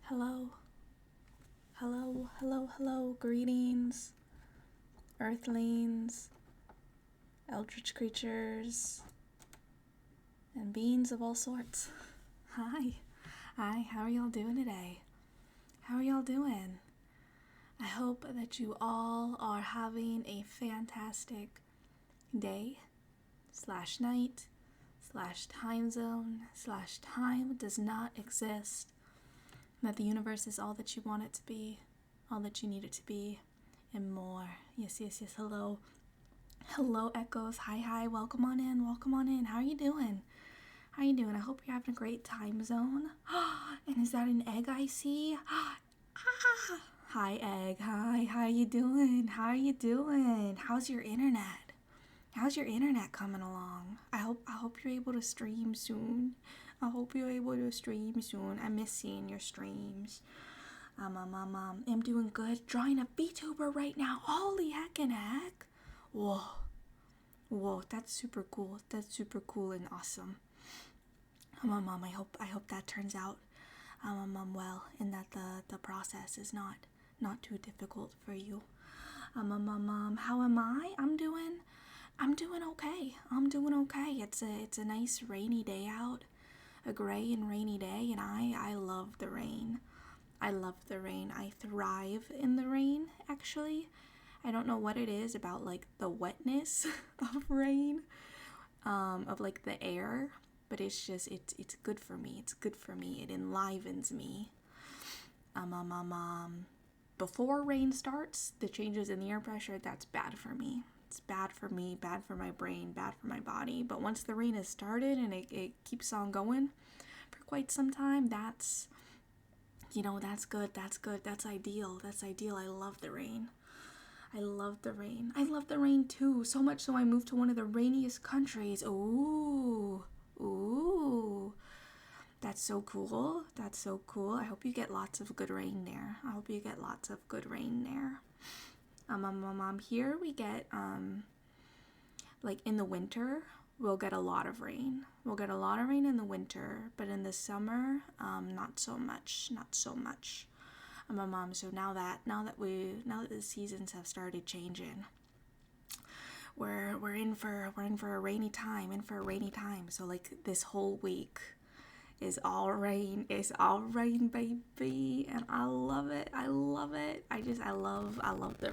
Hello, hello, hello, hello, greetings, earthlings, eldritch creatures, and beings of all sorts. Hi, how are y'all doing today? How are y'all doing? I hope that you all are having a fantastic day, / night, / time zone, / time does not exist. That the universe is all that you want it to be, all that you need it to be, and more. Yes, hello. Hello, Echoes. Hi, welcome on in. How are you doing? I hope you're having a great time zone. And is that an egg I see? Hi, egg. Hi, how you doing? How's your internet? How's your internet coming along? I hope you're able to stream soon. I miss seeing your streams. I'm doing good. Drawing a VTuber right now. Holy heckin' heck. Whoa, that's super cool. And awesome. I hope that turns out well, and that the process is not too difficult for you. How am I? I'm doing okay. It's a nice rainy day out. A gray and rainy day, and I love the rain. I thrive in the rain, actually. I don't know what it is about, like, the wetness of rain, of, like, the air, but it's just, it's good for me. It enlivens me. Before rain starts, the changes in the air pressure, that's bad for me. It's bad for me, bad for my brain, bad for my body. But once the rain has started and it keeps on going for quite some time, that's good. That's ideal. I love the rain. I love the rain too, so much so I moved to one of the rainiest countries. Ooh. That's so cool. I hope you get lots of good rain there. Here we get, like, in the winter, we'll get a lot of rain. In the winter, but in the summer, not so much. So now that the seasons have started changing, we're in for a rainy time. So, like, this whole week is all rain, baby, and I love it. I love the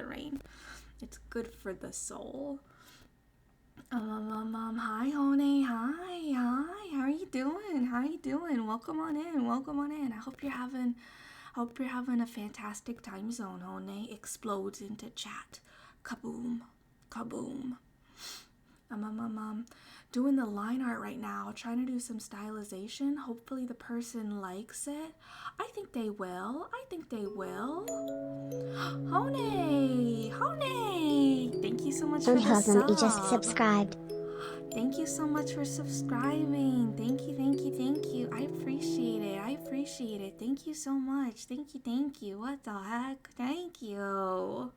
rain. It's good for the soul. Hi, honey. Hi. How are you doing? Welcome on in. I hope you're having a fantastic time zone, honey. Explodes into chat. Kaboom. Doing the line art right now, trying to do some stylization. Hopefully the person likes it. I think they will. Honey! Thank you so much for the sub. You just subscribed. Thank you so much for subscribing. Thank you. I appreciate it. Thank you so much. Thank you. What the heck? Thank you.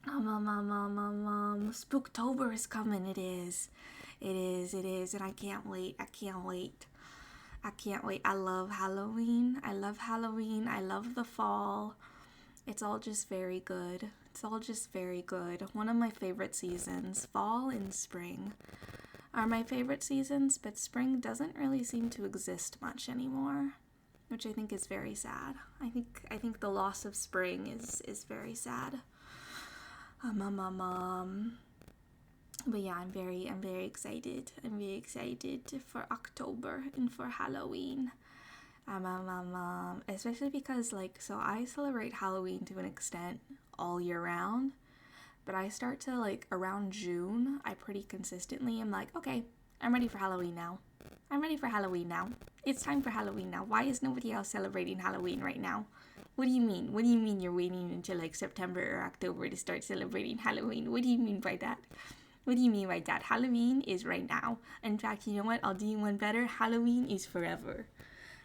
Spooktober is coming. It is, and I can't wait. I love Halloween. I love the fall. It's all just very good. One of my favorite seasons, fall and spring, are my favorite seasons, but spring doesn't really seem to exist much anymore, which I think is very sad. I think the loss of spring is very sad. But yeah, I'm very excited. For October and for Halloween. Especially because, like, so I celebrate Halloween to an extent all year round, but I start to, like, around June, I pretty consistently am like, okay, I'm ready for Halloween now. It's time for Halloween now. Why is nobody else celebrating Halloween right now? What do you mean you're waiting until, like, September or October to start celebrating Halloween? What do you mean by that? Halloween is right now. In fact, you know what? I'll do you one better. Halloween is forever.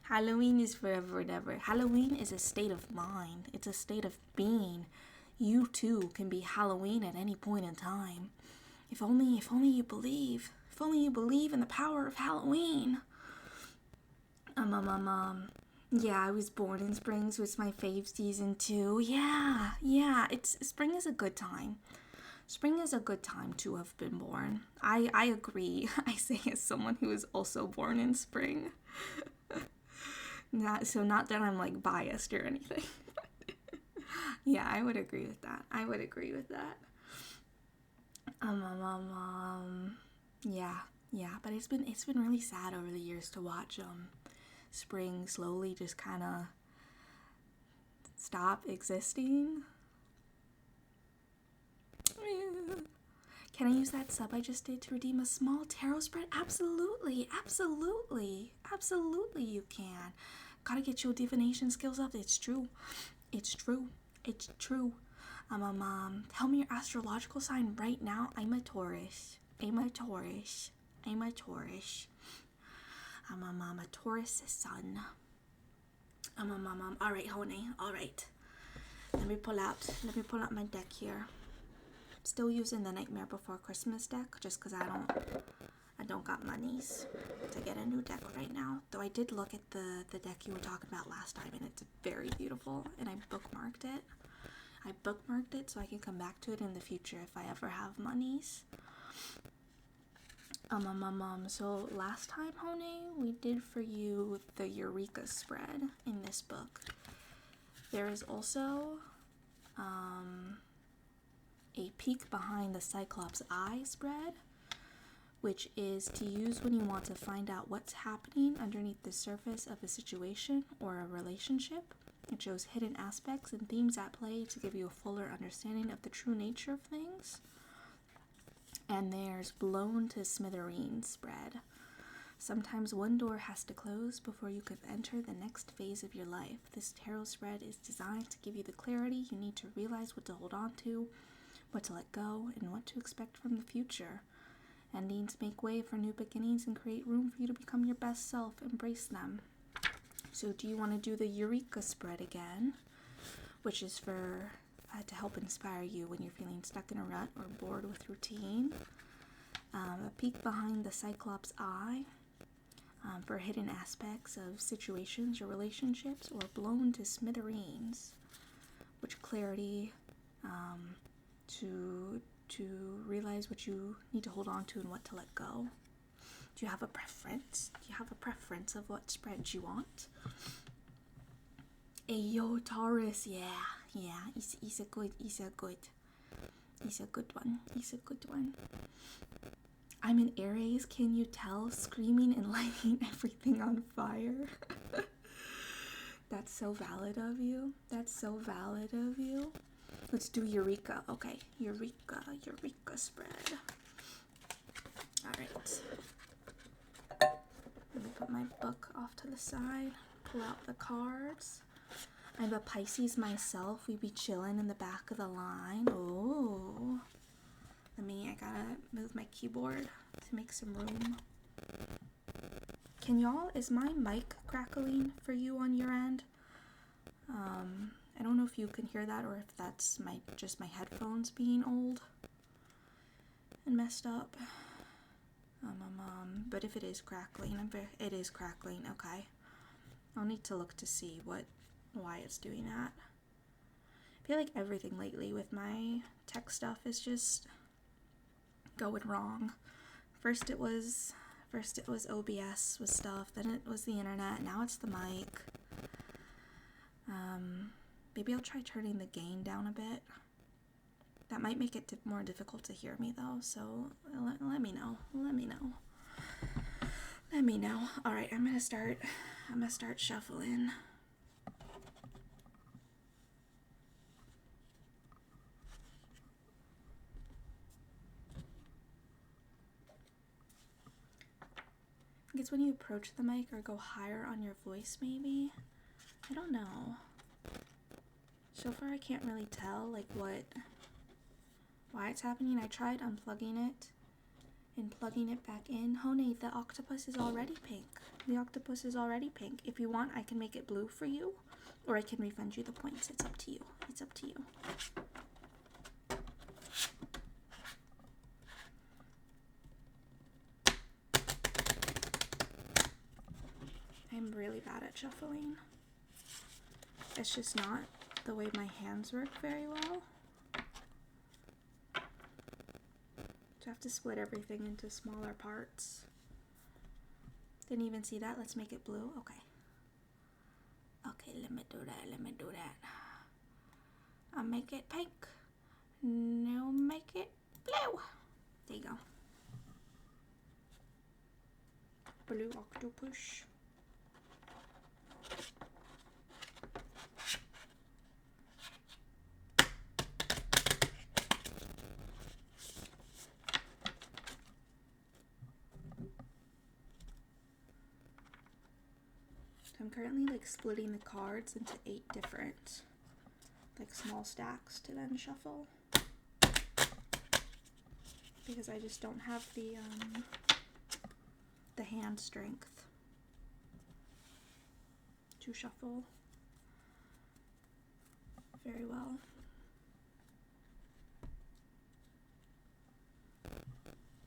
Halloween is forever and ever. Halloween is a state of mind. It's a state of being. You too can be Halloween at any point in time. If only you believe. If only you believe in the power of Halloween. Yeah, I was born in spring, so it's my fave season too. Yeah, it's spring is a good time. Spring is a good time to have been born. I agree. I say as someone who is also born in spring. Not that I'm like biased or anything. Yeah, I would agree with that. I would agree with that. Yeah, but it's been really sad over the years to watch spring slowly just kind of stop existing. Can I use that sub I just did to redeem a small tarot spread? Absolutely, absolutely, absolutely you can. Gotta get your divination skills up. It's true. It's true. It's true. Tell me your astrological sign right now. I'm a Taurus. I'm a Taurus. I'm a Taurus. I'm a Taurus sun. Alright, honey. Alright. Let me pull out my deck here. Still using the Nightmare Before Christmas deck just because I don't got monies to get a new deck right now. Though I did look at the deck you were talking about last time and it's very beautiful and I bookmarked it. So I can come back to it in the future if I ever have monies. So last time, honey, we did for you the Eureka spread in this book. There is also a peek behind the Cyclops eye spread, which is to use when you want to find out what's happening underneath the surface of a situation or a relationship. It shows hidden aspects and themes at play to give you a fuller understanding of the true nature of things. And there's Blown to Smithereens spread. Sometimes one door has to close before you can enter the next phase of your life. This tarot spread is designed to give you the clarity you need to realize what to hold on to, what to let go, and what to expect from the future. Endings make way for new beginnings and create room for you to become your best self. Embrace them. So do you want to do the Eureka spread again, which is for to help inspire you when you're feeling stuck in a rut or bored with routine? A peek behind the Cyclops eye for hidden aspects of situations or relationships, or Blown to Smithereens, which clarity to realize what you need to hold on to and what to let go. Do you have a preference? Of what spread you want? Ayo, Taurus, yeah, he's a good one. I'm an Aries, can you tell? Screaming and lighting everything on fire. That's so valid of you. Let's do Eureka. Okay, Eureka spread. Alright. Let me put my book off to the side. Pull out the cards. I'm a Pisces myself. We be chilling in the back of the line. Oh. I gotta move my keyboard to make some room. Can y'all, is my mic crackling for you on your end? I don't know if you can hear that or if that's just my headphones being old and messed up. But if it is crackling, it is crackling, okay. I'll need to look to see why it's doing that. I feel like everything lately with my tech stuff is just going wrong. First it was OBS with stuff, then it was the internet, now it's the mic. Maybe I'll try turning the gain down a bit. That might make it more difficult to hear me though, so let me know. Alright, I'm gonna start shuffling. I guess when you approach the mic or go higher on your voice maybe. I don't know. So far I can't really tell why it's happening. I tried unplugging it and plugging it back in. Honey, the octopus is already pink. If you want, I can make it blue for you, or I can refund you the points. It's up to you. I'm really bad at shuffling. It's just not the way my hands work very well. So I have to split everything into smaller parts. Didn't even see that. Let's make it blue. Okay. Okay, let me do that. I'll make it pink. Now make it blue. There you go. Blue octopus. I'm currently like splitting the cards into 8 different like small stacks to then shuffle, because I just don't have the hand strength to shuffle very well.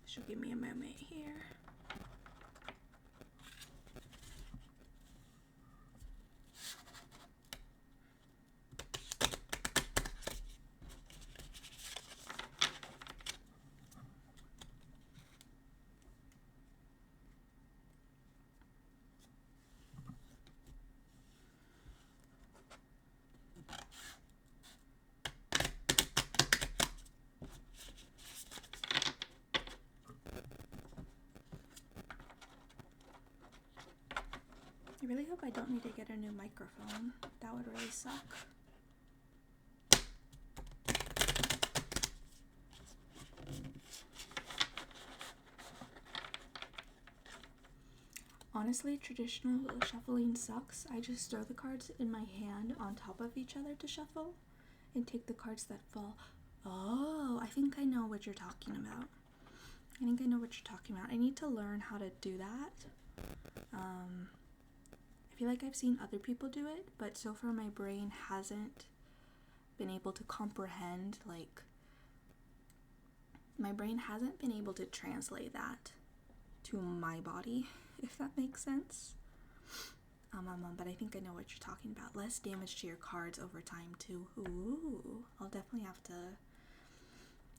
She'll give me a moment here. I really hope I don't need to get a new microphone. That would really suck. Honestly, traditional shuffling sucks. I just throw the cards in my hand on top of each other to shuffle and take the cards that fall. Oh, I think I know what you're talking about. I need to learn how to do that. I feel like I've seen other people do it, but so far my brain hasn't been able to comprehend, like, my brain hasn't been able to translate that to my body, if that makes sense. But I think I know what you're talking about. Less damage to your cards over time, too. Ooh, I'll definitely have to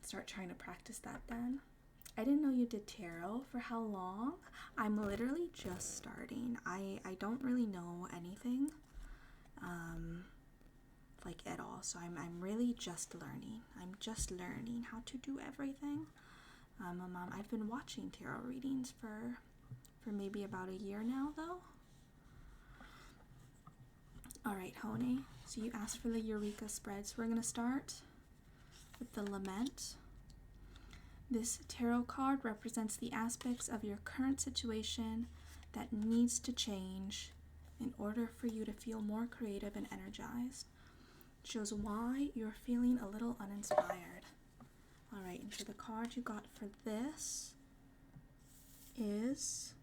start trying to practice that then. I didn't know you did tarot. For how long? I'm literally just starting. I don't really know anything, like at all. So I'm really just learning. I'm just learning how to do everything. I've been watching tarot readings for maybe about a year now, though. All right, Hone. So you asked for the Eureka spread. So we're gonna start with the Lament. This tarot card represents the aspects of your current situation that needs to change in order for you to feel more creative and energized. It shows why you're feeling a little uninspired. All right, and so the card you got for this is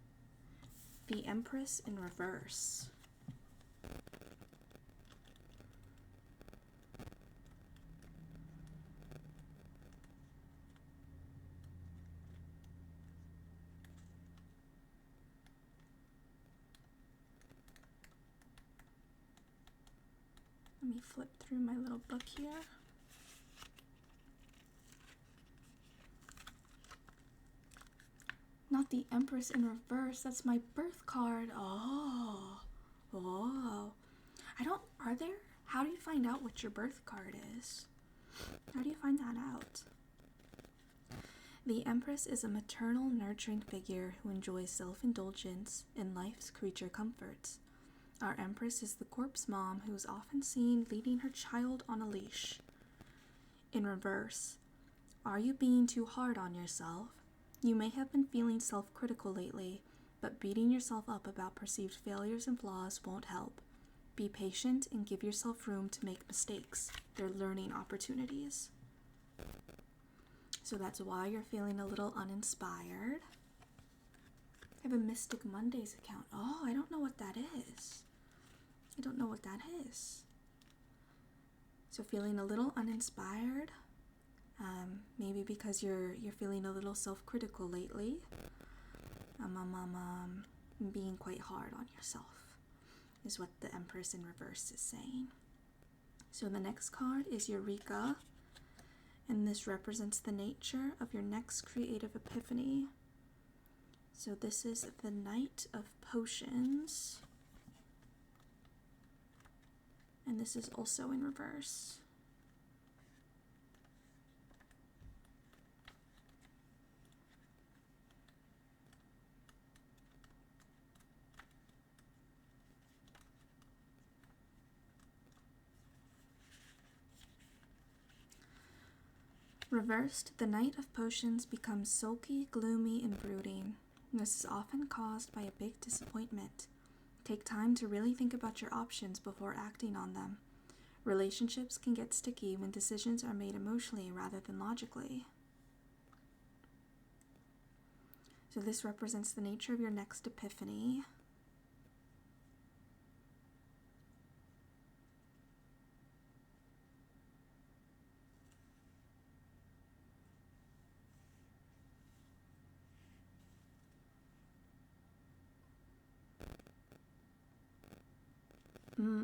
the Empress in reverse. Let me flip through my little book here. Not the Empress in reverse. That's my birth card. Oh. How do you find out what your birth card is? How do you find that out? The Empress is a maternal, nurturing figure who enjoys self-indulgence in life's creature comforts. Our Empress is the corpse mom who is often seen leading her child on a leash. In reverse, are you being too hard on yourself? You may have been feeling self-critical lately, but beating yourself up about perceived failures and flaws won't help. Be patient and give yourself room to make mistakes. They're learning opportunities. So that's why you're feeling a little uninspired. I have a Mystic Mondays account. Oh, I don't know what that is. So feeling a little uninspired, maybe because you're feeling a little self-critical lately, being quite hard on yourself. is what the Empress in reverse is saying. So the next card is Eureka, and this represents the nature of your next creative epiphany. So this is the Knight of Potions, and this is also in reverse. Reversed, the Knight of Potions becomes sulky, gloomy, and brooding. This is often caused by a big disappointment. Take time to really think about your options before acting on them. Relationships can get sticky when decisions are made emotionally rather than logically. So this represents the nature of your next epiphany.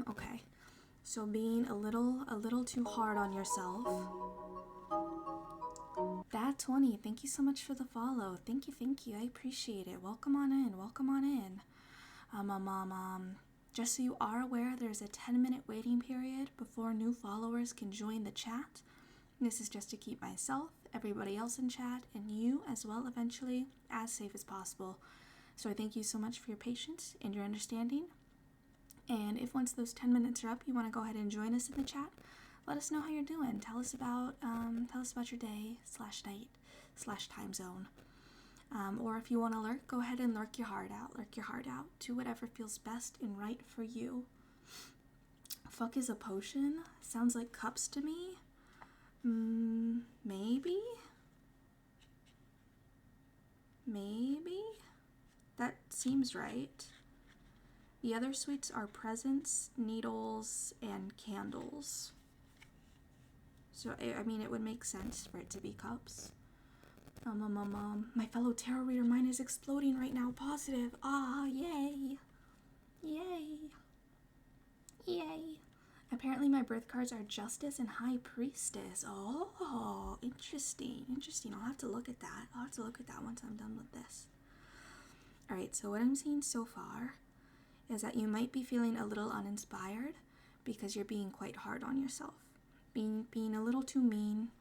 Okay. So being a little too hard on yourself. That 20, thank you so much for the follow. Thank you. I appreciate it. Welcome on in. Just so you are aware, there's a 10-minute waiting period before new followers can join the chat. This is just to keep myself, everybody else in chat, and you as well eventually as safe as possible. So I thank you so much for your patience and your understanding. And if once those 10 minutes are up, you want to go ahead and join us in the chat, let us know how you're doing. Tell us about your day/night/time zone. Or if you want to lurk, go ahead and lurk your heart out. Do whatever feels best and right for you. Fuck is a potion? Sounds like cups to me. Maybe? That seems right. The other sweets are presents, needles, and candles. So, I mean, it would make sense for it to be cups. My fellow tarot reader mind is exploding right now. Positive. Yay. Apparently my birth cards are Justice and High Priestess. Oh, interesting. I'll have to look at that. Once I'm done with this. Alright, so what I'm seeing so far is that you might be feeling a little uninspired because you're being quite hard on yourself. Being a little too mean.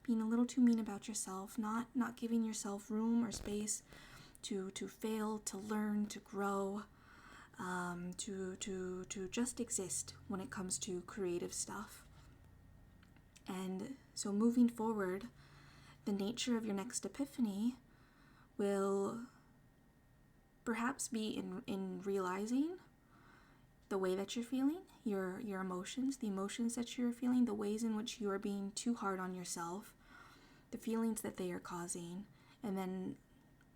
Being a little too mean about yourself, not giving yourself room or space to fail, to learn, to grow, to just exist when it comes to creative stuff. And so moving forward, the nature of your next epiphany will perhaps be in realizing the way that you're feeling, your emotions, the emotions that you're feeling, the ways in which you are being too hard on yourself, the feelings that they are causing, and then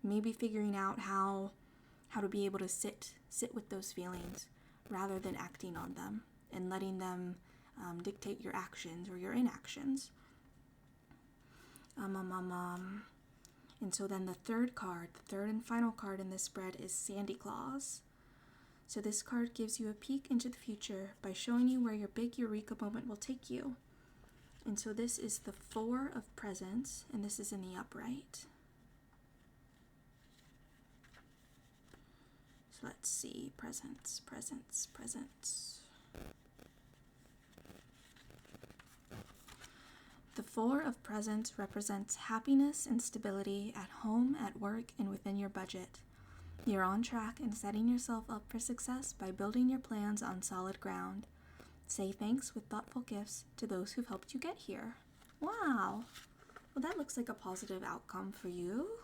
maybe figuring out how to be able to sit with those feelings rather than acting on them and letting them dictate your actions or your inactions. And so then the third and final card in this spread is Sandy Claus. So this card gives you a peek into the future by showing you where your big eureka moment will take you. And so this is the 4 of Presents, and this is in the upright. So let's see, presents. The 4 of Presents represents happiness and stability at home, at work, and within your budget. You're on track and setting yourself up for success by building your plans on solid ground. Say thanks with thoughtful gifts to those who've helped you get here. Wow. Well, that looks like a positive outcome for you.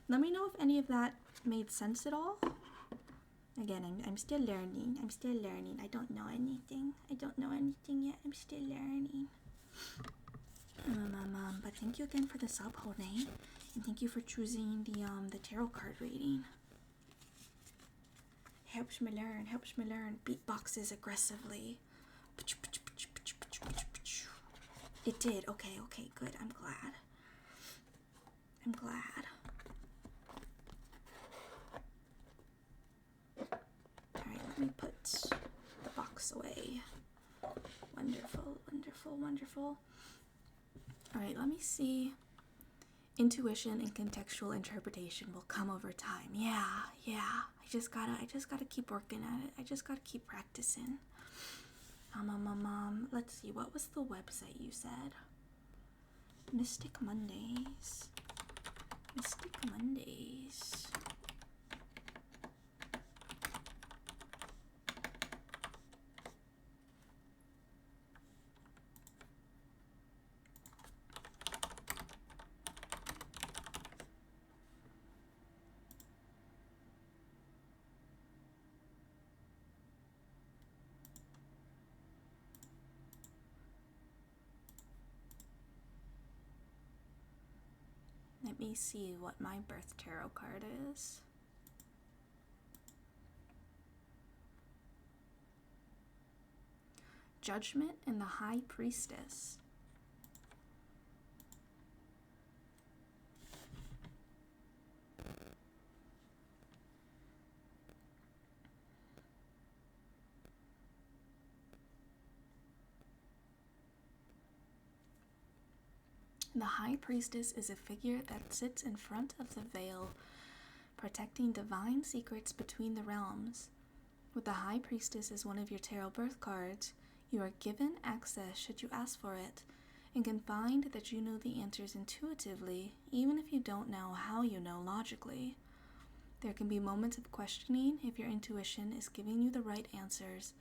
Let me know if any of that made sense at all. Again, I'm still learning. I don't know anything yet. I'm still learning. But thank you again for the sub, Hone, and thank you for choosing the tarot card reading. Helps me learn. Beatboxes aggressively. It did. Okay, good. I'm glad. let me put the box away. Wonderful, wonderful, wonderful. All right, let me see. Intuition and contextual interpretation will come over time. Yeah. I just gotta keep working at it. I just gotta keep practicing. Let's see, what was the website you said? Mystic Mondays. Let me see what my birth tarot card is. Judgment and the High Priestess. The High Priestess is a figure that sits in front of the veil, protecting divine secrets between the realms. With the High Priestess as one of your tarot birth cards, you are given access should you ask for it, and can find that you know the answers intuitively, even if you don't know how you know logically. There can be moments of questioning if your intuition is giving you the right answers,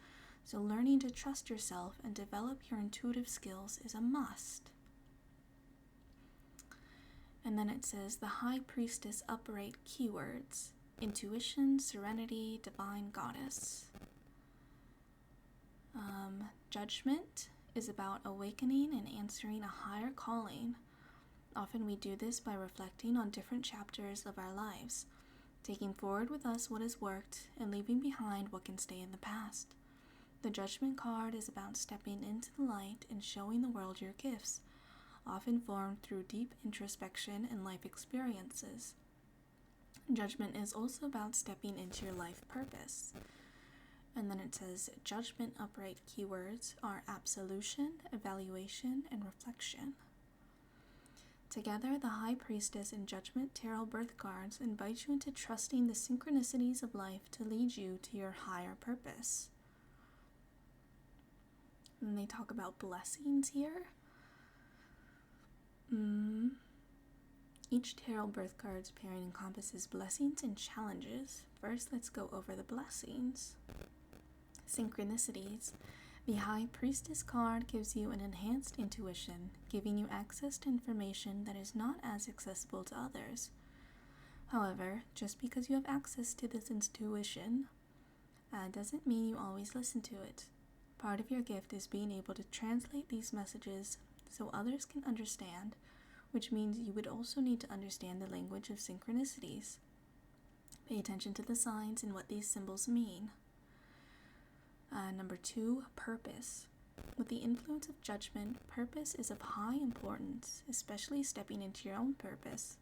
so learning to trust yourself and develop your intuitive skills is a must. And then it says the High Priestess upright keywords: intuition, serenity, divine goddess. Judgment is about awakening and answering a higher calling. Often we do this by reflecting on different chapters of our lives, taking forward with us what has worked and leaving behind what can stay in the past. The Judgment card is about stepping into the light and showing the world your gifts, often formed through deep introspection and life experiences. Judgment is also about stepping into your life purpose. And then it says Judgment upright keywords are absolution, evaluation, and reflection. Together, the High Priestess and Judgment tarot birth cards invite you into trusting the synchronicities of life to lead you to your higher purpose. And they talk about blessings here. Each tarot birth card's pairing encompasses blessings and challenges. First, let's go over the blessings. Synchronicities. The High Priestess card gives you an enhanced intuition, giving you access to information that is not as accessible to others. However, just because you have access to this intuition doesn't mean you always listen to it. Part of your gift is being able to translate these messages so others can understand, which means you would also need to understand the language of synchronicities. Pay attention to the signs and what these symbols mean. Number 2, purpose. With the influence of Judgment, purpose is of high importance, especially stepping into your own purpose.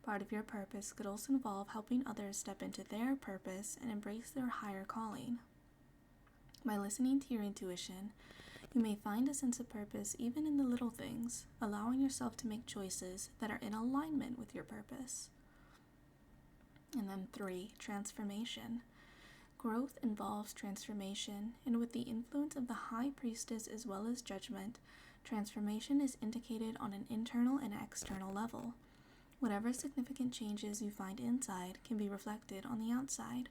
Part of your purpose could also involve helping others step into their purpose and embrace their higher calling. By listening to your intuition, you may find a sense of purpose even in the little things, allowing yourself to make choices that are in alignment with your purpose. And then 3, transformation. Growth involves transformation, and with the influence of the High Priestess as well as Judgment, transformation is indicated on an internal and external level. Whatever significant changes you find inside can be reflected on the outside.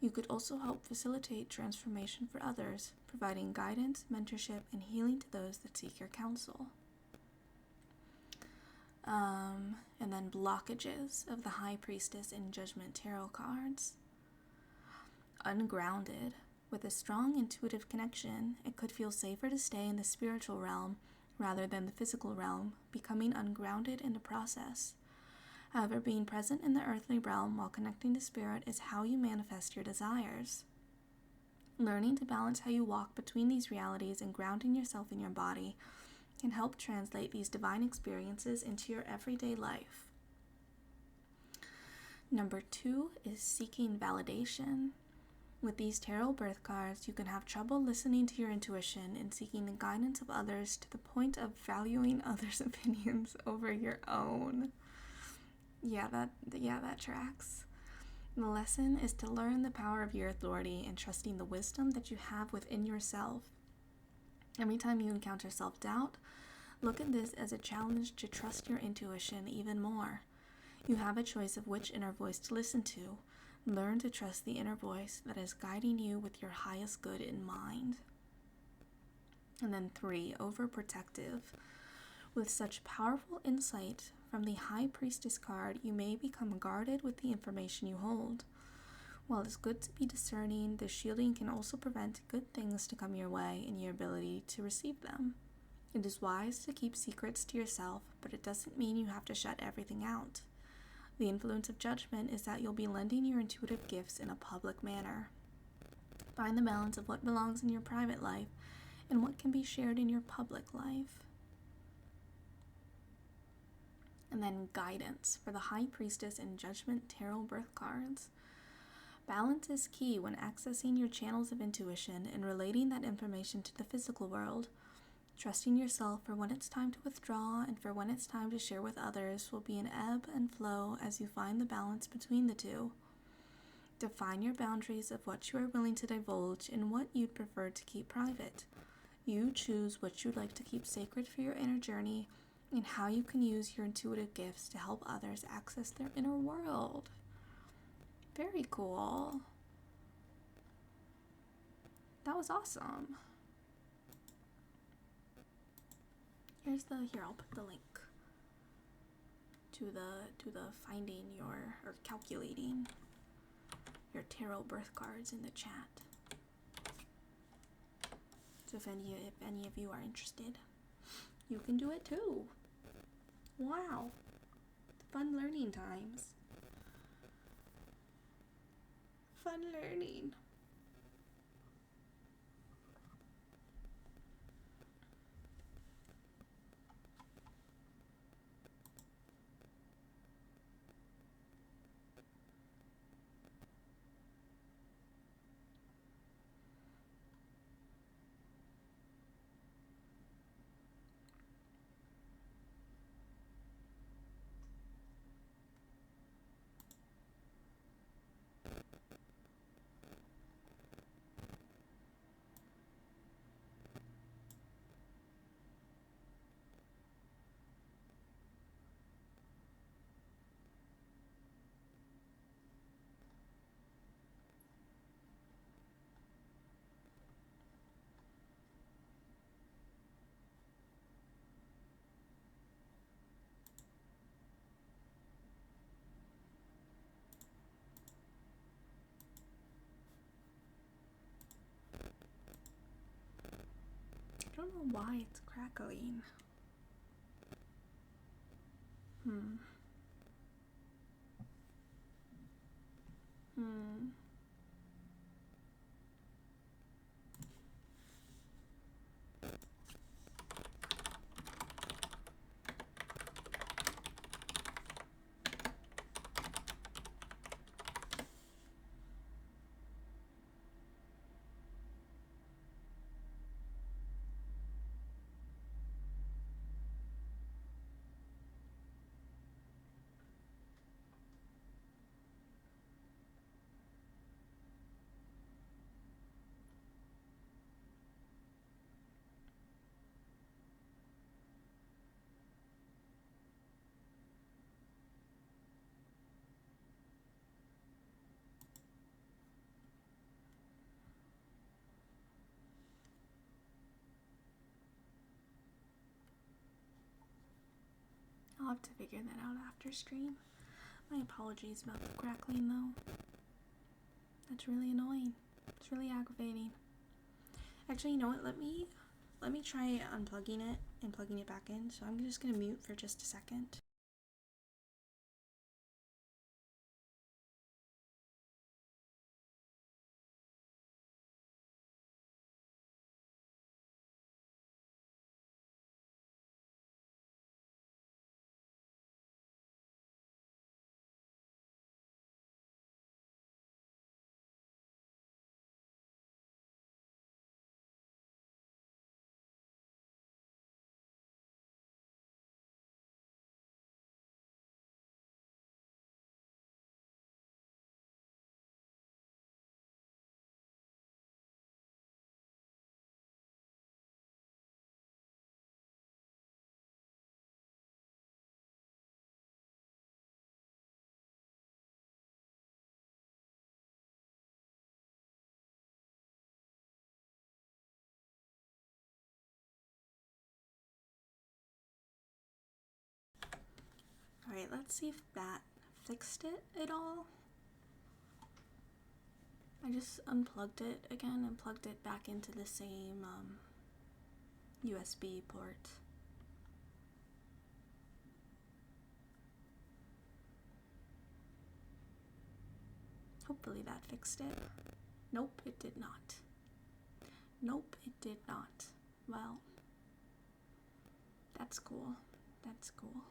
You could also help facilitate transformation for others, providing guidance, mentorship, and healing to those that seek your counsel. And then blockages of the High Priestess and Judgment tarot cards. Ungrounded. With a strong intuitive connection, it could feel safer to stay in the spiritual realm rather than the physical realm, becoming ungrounded in the process. However, being present in the earthly realm while connecting to spirit is how you manifest your desires. Learning to balance how you walk between these realities and grounding yourself in your body can help translate these divine experiences into your everyday life. Number 2 is seeking validation. With these tarot birth cards, you can have trouble listening to your intuition and seeking the guidance of others to the point of valuing others' opinions over your own. Yeah, that tracks. The lesson is to learn the power of your authority and trusting the wisdom that you have within yourself. Every time you encounter self-doubt, look at this as a challenge to trust your intuition even more. You have a choice of which inner voice to listen to. Learn to trust the inner voice that is guiding you with your highest good in mind. And then 3, overprotective. With such powerful insight from the High Priestess card, you may become guarded with the information you hold. While it's good to be discerning, the shielding can also prevent good things to come your way and your ability to receive them. It is wise to keep secrets to yourself, but it doesn't mean you have to shut everything out. The influence of judgment is that you'll be lending your intuitive gifts in a public manner. Find the balance of what belongs in your private life and what can be shared in your public life. And then guidance for the High Priestess and Judgment Tarot birth cards. Balance is key when accessing your channels of intuition and relating that information to the physical world. Trusting yourself for when it's time to withdraw and for when it's time to share with others will be an ebb and flow as you find the balance between the two. Define your boundaries of what you are willing to divulge and what you'd prefer to keep private. You choose what you'd like to keep sacred for your inner journey and how you can use your intuitive gifts to help others access their inner world. Very cool. That was awesome. Here I'll put the link to the finding your or calculating your tarot birth cards in the chat. So if any of you are interested, you can do it too. Wow. Fun learning times. Fun learning. I don't know why it's crackling. Hmm. I'll have to figure that out after stream. My apologies about the crackling though. That's really annoying. It's really aggravating. Actually, you know what? Let me try unplugging it and plugging it back in. So I'm just gonna mute for just a second. Alright, let's see if that fixed it at all. I just unplugged it again and plugged it back into the same USB port. Hopefully that fixed it. Nope, it did not. Nope, it did not. Well, that's cool. That's cool.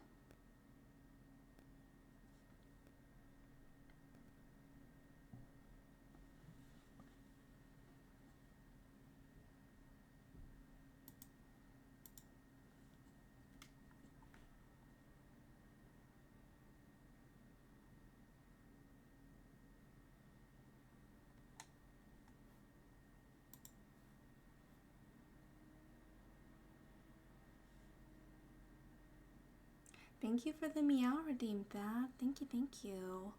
Thank you for the meow redeem, Thad. Thank you, thank you.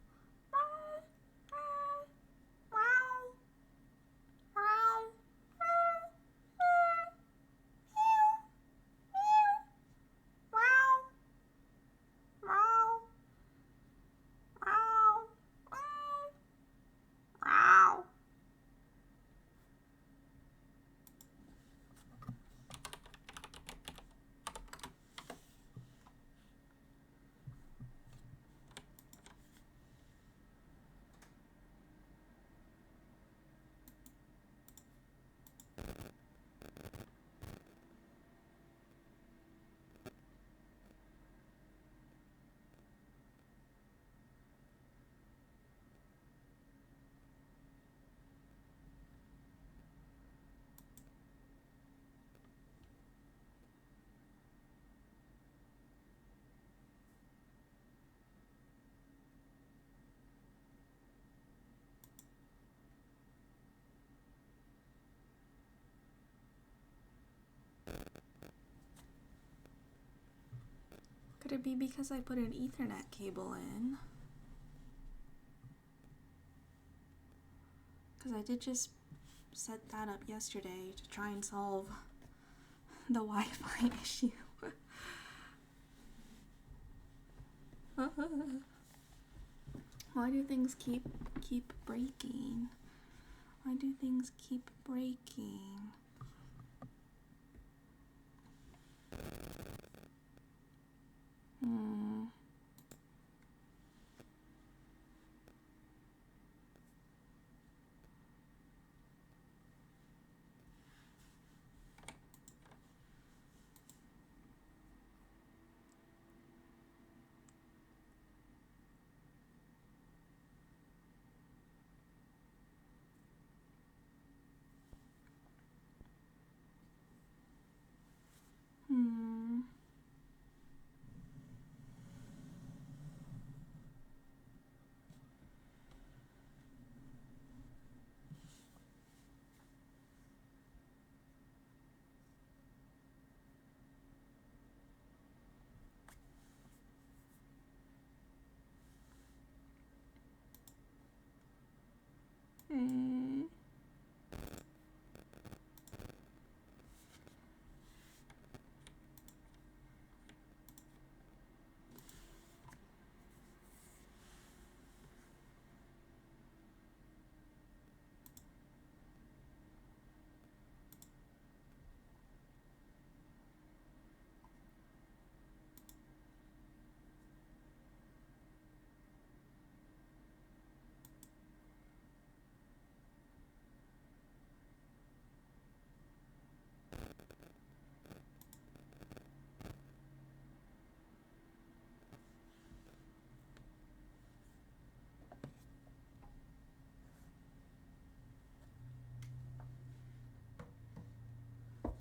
Could it be because I put an Ethernet cable in? Because I did just set that up yesterday to try and solve the Wi-Fi issue. Why do things keep breaking? Why do things keep breaking?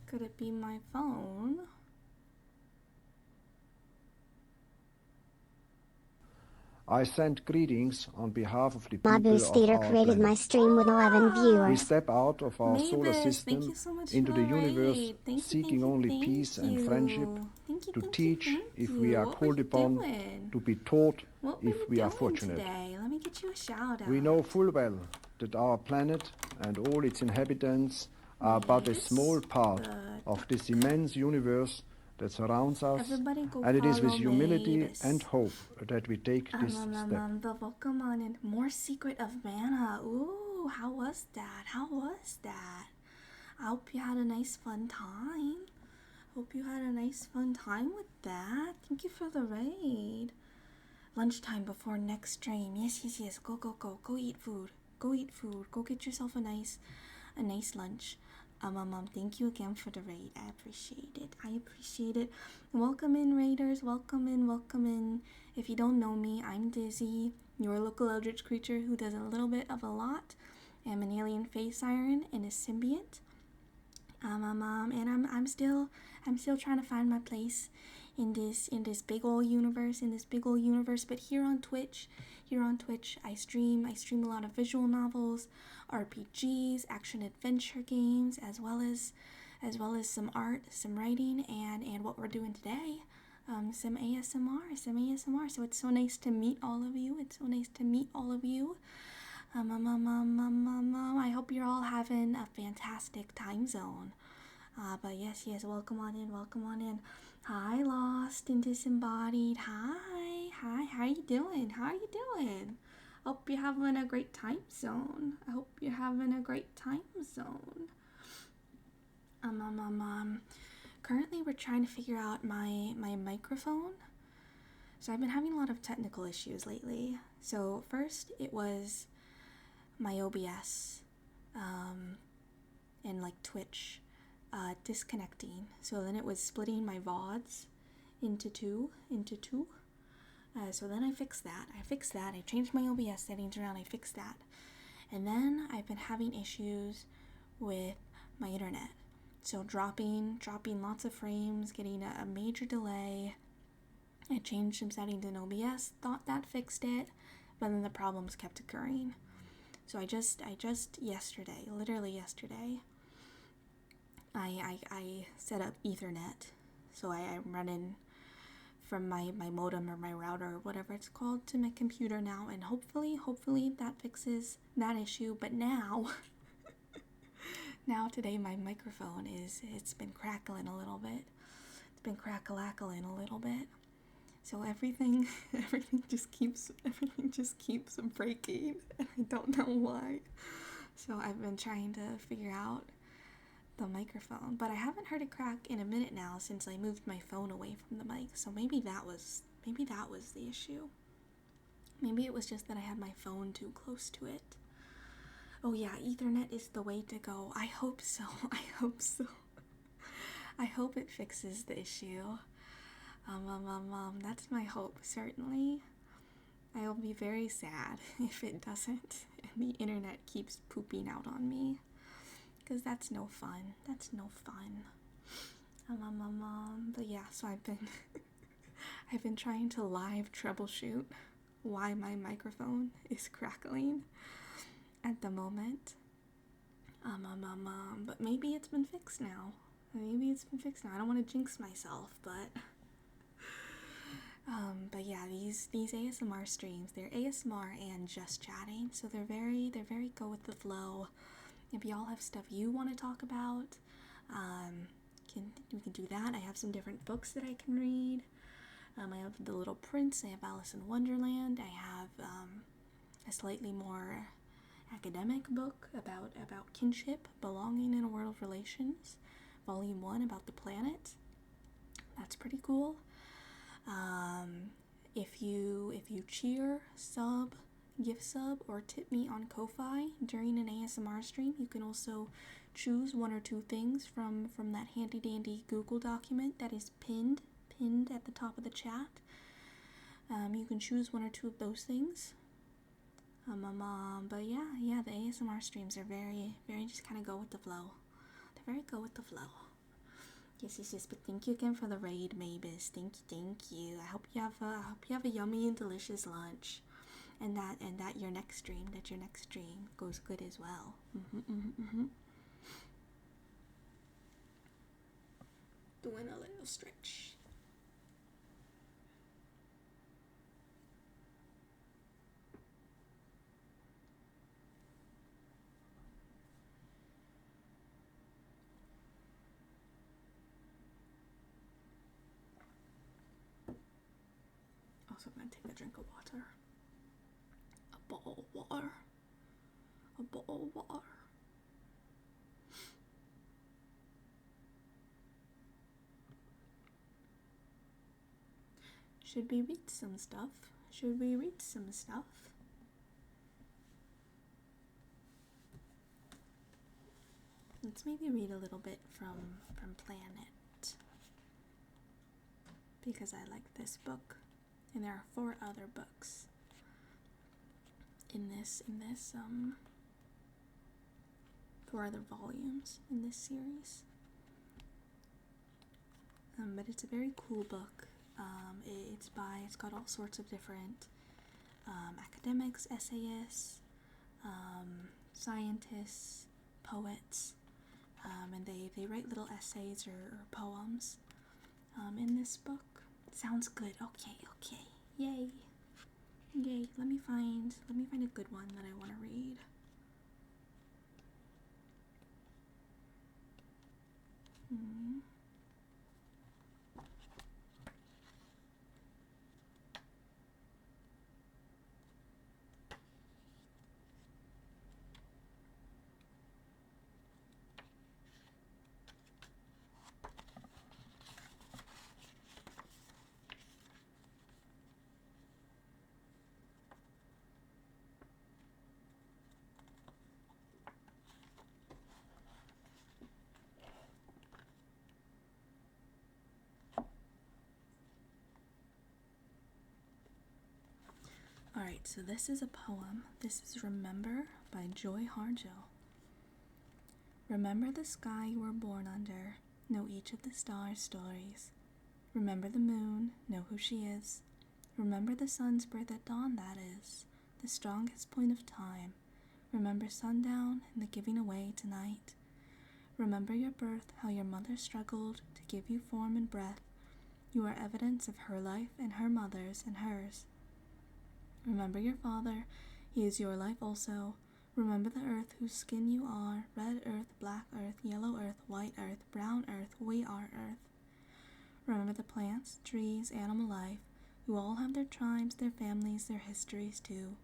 Could it be my phone? I send greetings on behalf of the people Mabu's of Theater our created planet. my stream with 11 We viewers. step out of our solar Mavis, system thank you so much into for the the universe, raid. Thank seeking you, only thank peace you. and friendship, Thank you, to thank teach you, if thank we are you. What called were you upon, doing? to be taught What were if you we are doing fortunate. today? Let me get you a shout out. We know full well that our planet and all its inhabitants are but a small part of this immense universe that surrounds us, Everybody go and it is with follow humility Mavis. and hope that we take this step. The Pokemon and more Secret of Mana. Ooh, how was that? How was that? I hope you had a nice fun time. Hope you had a nice fun time with that. Thank you for the raid. Lunchtime before next stream. Yes, yes, yes. Go, go, go. Go eat food. Go eat food. Go get yourself a nice lunch. Thank you again for the raid. I appreciate it. I appreciate it. Welcome in, raiders. Welcome in, welcome in. If you don't know me, I'm Dizzy, your local eldritch creature who does a little bit of a lot. I'm an alien face siren and a symbiont. And I'm still trying to find my place in this big old universe, but here on Twitch, I stream a lot of visual novels, RPGs, action adventure games, as well as some art, some writing, and what we're doing today, some ASMR. So it's so nice to meet all of you. I hope you're all having a fantastic time zone. But yes, welcome on in. Hi, Lost and Disembodied. Hi, how you doing? Hope you're having a great time zone. Currently we're trying to figure out my microphone. So I've been having a lot of technical issues lately. So first it was my OBS, and like Twitch, disconnecting. So then it was splitting my VODs into two. So then I fixed that. I changed my OBS settings around. I fixed that. And then I've been having issues with my internet. So dropping lots of frames, getting a major delay. I changed some settings in OBS, thought that fixed it, but then the problems kept occurring. So I just yesterday, literally yesterday, I set up Ethernet. So I'm running from my modem or my router or whatever it's called to my computer now, and hopefully that fixes that issue. But now today my microphone it's been crackling a little bit. It's been crackalackling a little bit. So everything just keeps breaking, and I don't know why. So I've been trying to figure out the microphone, but I haven't heard it crack in a minute now since I moved my phone away from the mic. So maybe that was the issue. Maybe it was just that I had my phone too close to it. Oh yeah, Ethernet is the way to go. I hope so. I hope it fixes the issue. That's my hope, certainly. I'll be very sad if it doesn't and the internet keeps pooping out on me, because that's no fun. But yeah, so I've been trying to live troubleshoot why my microphone is crackling at the moment. But maybe it's been fixed now. I don't want to jinx myself, but yeah, these ASMR streams, they're ASMR and just chatting, so they're very go with the flow. If y'all have stuff you want to talk about, we can do that. I have some different books that I can read. I have The Little Prince, I have Alice in Wonderland, I have a slightly more academic book about kinship, belonging in a world of relations, volume 1 about the planet. That's pretty cool. If you cheer, sub, gift sub, or tip me on Ko-Fi during an ASMR stream, you can also choose one or two things from that handy dandy Google document that is pinned at the top of the chat. You can choose one or two of those things. But yeah, the ASMR streams are very just kind of go with the flow. They're very go with the flow. Yes. But thank you again for the raid, Mavis. Thank you. I hope you have a yummy and delicious lunch, and that your next stream goes good as well. Doing a little stretch. also gonna take a drink of water. A bowl of water. A bowl of water. Should we read some stuff? Should we read some stuff? Let's maybe read a little bit from Planet, because I like this book, and there are 4 other books in this 4 other volumes in this series. But it's a very cool book. It's got all sorts of different academics, essayists, scientists, poets, and they write little essays or poems in this book. Sounds good. Okay. Yay. Let me find a good one that I want to read. Alright, so this is a poem. This is Remember by Joy Harjo. Remember the sky you were born under. Know each of the stars' stories. Remember the moon. Know who she is. Remember the sun's birth at dawn, that is, the strongest point of time. Remember sundown and the giving away tonight. Remember your birth, how your mother struggled to give you form and breath. You are evidence of her life and her mother's and hers. Remember your father, he is your life also. Remember the earth whose skin you are, red earth, black earth, yellow earth, white earth, brown earth, we are earth. Remember the plants, trees, animal life, who all have their tribes, their families, their histories too.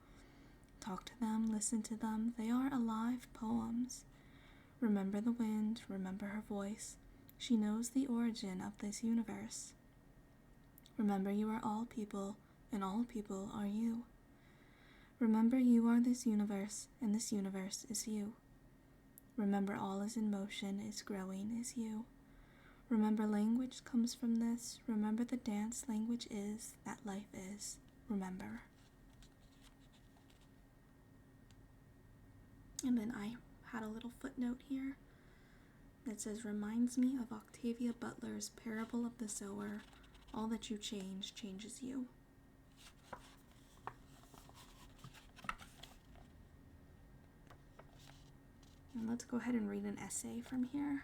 Talk to them, listen to them, they are alive poems. Remember the wind, remember her voice. She knows the origin of this universe. Remember you are all people, and all people are you. Remember you are this universe, and this universe is you. Remember all is in motion, is growing, is you. Remember language comes from this. Remember the dance language is, that life is. Remember. And then I had a little footnote here that says, reminds me of Octavia Butler's Parable of the Sower. All that you change changes you. And let's go ahead and read an essay from here.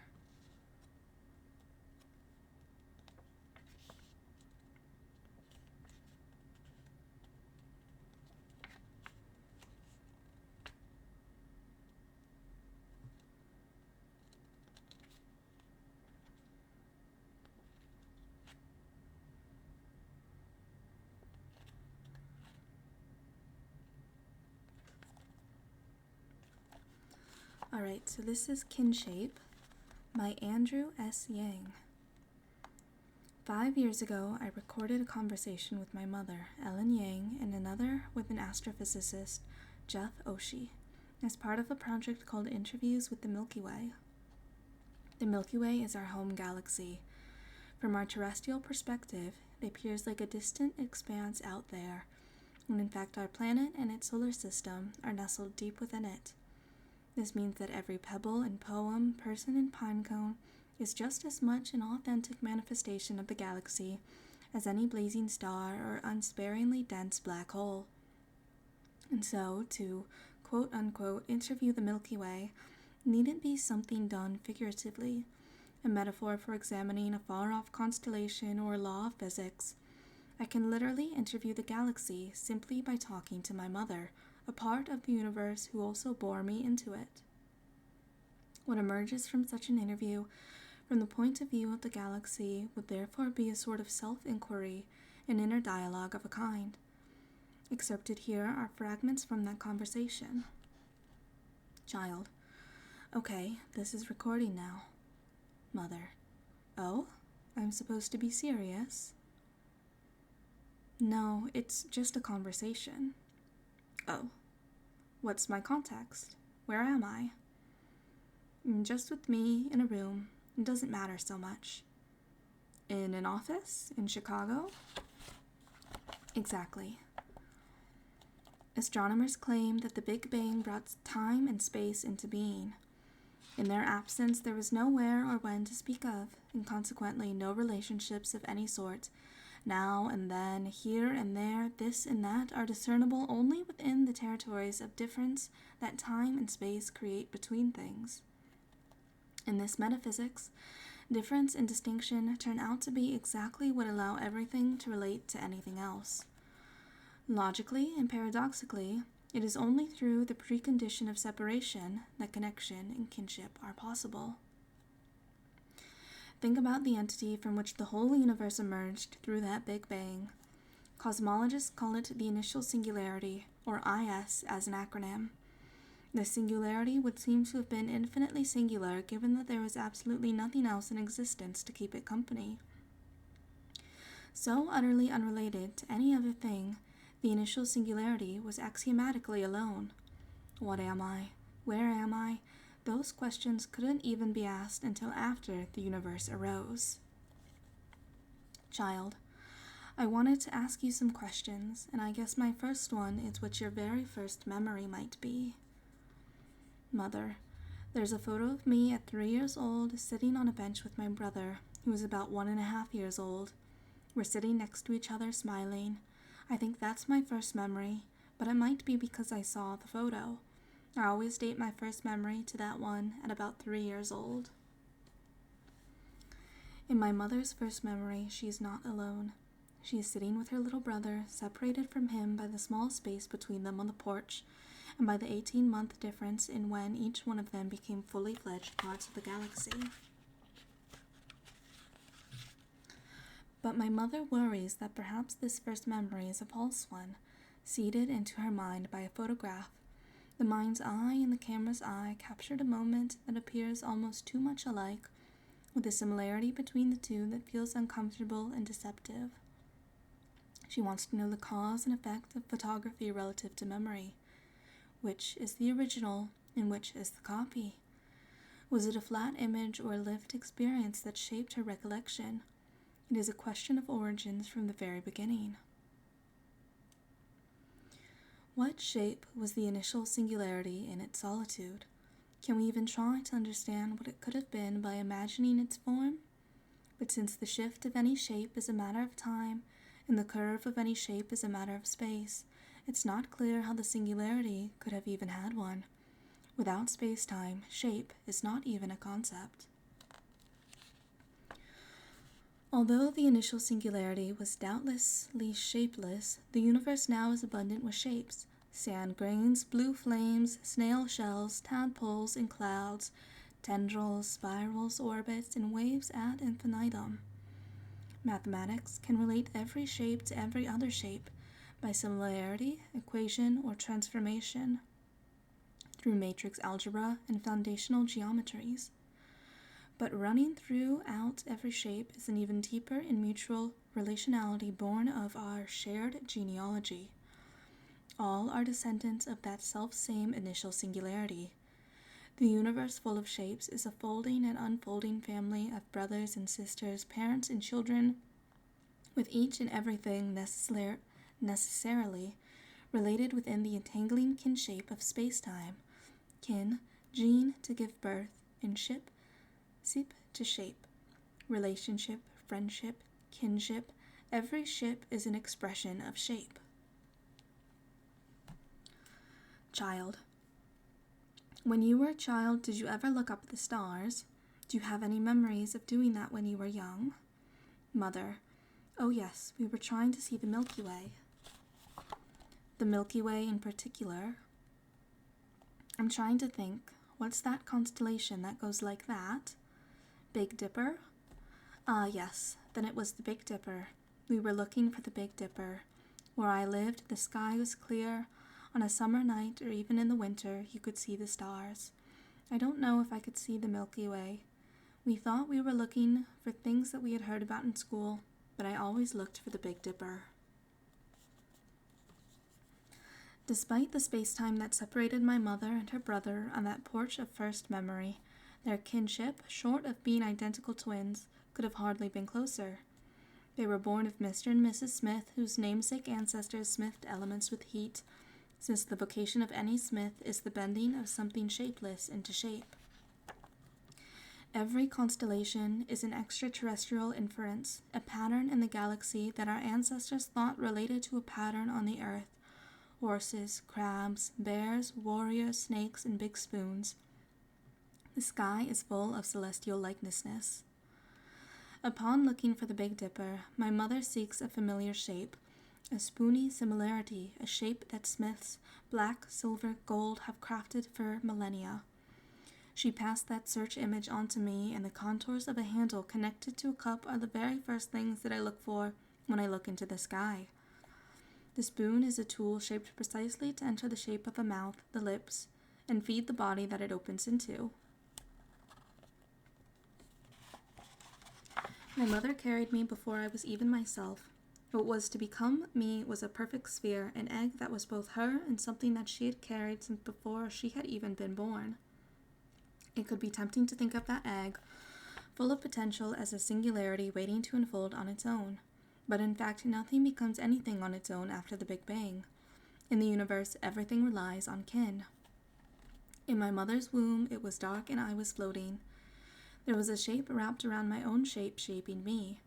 Alright, so this is Kinshape by Andrew S. Yang. 5 years ago, I recorded a conversation with my mother, Ellen Yang, and another with an astrophysicist, Jeff Oshie, as part of a project called Interviews with the Milky Way. The Milky Way is our home galaxy. From our terrestrial perspective, it appears like a distant expanse out there, when in fact our planet and its solar system are nestled deep within it. This means that every pebble and poem, person and pinecone is just as much an authentic manifestation of the galaxy as any blazing star or unsparingly dense black hole. And so, to quote-unquote interview the Milky Way needn't be something done figuratively, a metaphor for examining a far-off constellation or law of physics. I can literally interview the galaxy simply by talking to my mother, a part of the universe who also bore me into it. What emerges from such an interview, from the point of view of the galaxy, would therefore be a sort of self-inquiry an inner dialogue of a kind. Excerpted here are fragments from that conversation. Child: Okay, this is recording now. Mother: Oh? I'm supposed to be serious? No, it's just a conversation. Oh. What's my context? Where am I? Just with me in a room. It doesn't matter so much. In an office? In Chicago? Exactly. Astronomers claim that the Big Bang brought time and space into being. In their absence, there was no where or when to speak of, and consequently no relationships of any sort. Now and then, here and there, this and that are discernible only within the territories of difference that time and space create between things. In this metaphysics, difference and distinction turn out to be exactly what allow everything to relate to anything else. Logically and paradoxically, it is only through the precondition of separation that connection and kinship are possible. Think about the entity from which the whole universe emerged through that Big Bang. Cosmologists call it the initial singularity, or IS as an acronym. The singularity would seem to have been infinitely singular given that there was absolutely nothing else in existence to keep it company. So utterly unrelated to any other thing, the initial singularity was axiomatically alone. What am I? Where am I? Those questions couldn't even be asked until after the universe arose. Child: I wanted to ask you some questions, and I guess my first one is what your very first memory might be. Mother: There's a photo of me at 3 years old sitting on a bench with my brother, who was about 1.5 years old. We're sitting next to each other smiling. I think that's my first memory, but it might be because I saw the photo. I always date my first memory to that one at about 3 years old. In my mother's first memory, she is not alone. She is sitting with her little brother, separated from him by the small space between them on the porch, and by the 18-month difference in when each one of them became fully fledged parts of the galaxy. But my mother worries that perhaps this first memory is a false one, seeded into her mind by a photograph. The mind's eye and the camera's eye captured a moment that appears almost too much alike, with a similarity between the two that feels uncomfortable and deceptive. She wants to know the cause and effect of photography relative to memory. Which is the original and which is the copy? Was it a flat image or a lived experience that shaped her recollection? It is a question of origins from the very beginning. What shape was the initial singularity in its solitude? Can we even try to understand what it could have been by imagining its form? But since the shift of any shape is a matter of time, and the curve of any shape is a matter of space, it's not clear how the singularity could have even had one. Without space-time, shape is not even a concept. Although the initial singularity was doubtlessly shapeless, the universe now is abundant with shapes: sand grains, blue flames, snail shells, tadpoles and clouds, tendrils, spirals, orbits, and waves ad infinitum. Mathematics can relate every shape to every other shape by similarity, equation, or transformation through matrix algebra and foundational geometries. But running throughout every shape is an even deeper and mutual relationality born of our shared genealogy. All are descendants of that self-same initial singularity. The universe full of shapes is a folding and unfolding family of brothers and sisters, parents and children, with each and everything necessarily related within the entangling kinshape of space-time. Kin, gene to give birth, and ship, sip to shape. Relationship, friendship, kinship, every ship is an expression of shape. Child: When you were a child, did you ever look up at the stars? Do you have any memories of doing that when you were young? Mother: Oh yes, we were trying to see the Milky Way. The Milky Way in particular? I'm trying to think. What's that constellation that goes like that? Big Dipper? Ah, yes, then it was the Big Dipper. We were looking for the Big Dipper. Where I lived, the sky was clear. On a summer night, or even in the winter, you could see the stars. I don't know if I could see the Milky Way. We thought we were looking for things that we had heard about in school, but I always looked for the Big Dipper. Despite the space-time that separated my mother and her brother on that porch of first memory, their kinship, short of being identical twins, could have hardly been closer. They were born of Mr. and Mrs. Smith, whose namesake ancestors smithed elements with heat, since the vocation of any smith is the bending of something shapeless into shape. Every constellation is an extraterrestrial inference, a pattern in the galaxy that our ancestors thought related to a pattern on the earth. Horses, crabs, bears, warriors, snakes, and big spoons. The sky is full of celestial likenesses. Upon looking for the Big Dipper, my mother seeks a familiar shape, a spoony similarity, a shape that smiths, black, silver, gold, have crafted for millennia. She passed that search image on to me, and the contours of a handle connected to a cup are the very first things that I look for when I look into the sky. The spoon is a tool shaped precisely to enter the shape of a mouth, the lips, and feed the body that it opens into. My mother carried me before I was even myself. What was to become me was a perfect sphere, an egg that was both her and something that she had carried since before she had even been born. It could be tempting to think of that egg, full of potential, as a singularity waiting to unfold on its own. But in fact, nothing becomes anything on its own after the Big Bang. In the universe, everything relies on kin. In my mother's womb, it was dark and I was floating. There was a shape wrapped around my own shape, shaping me.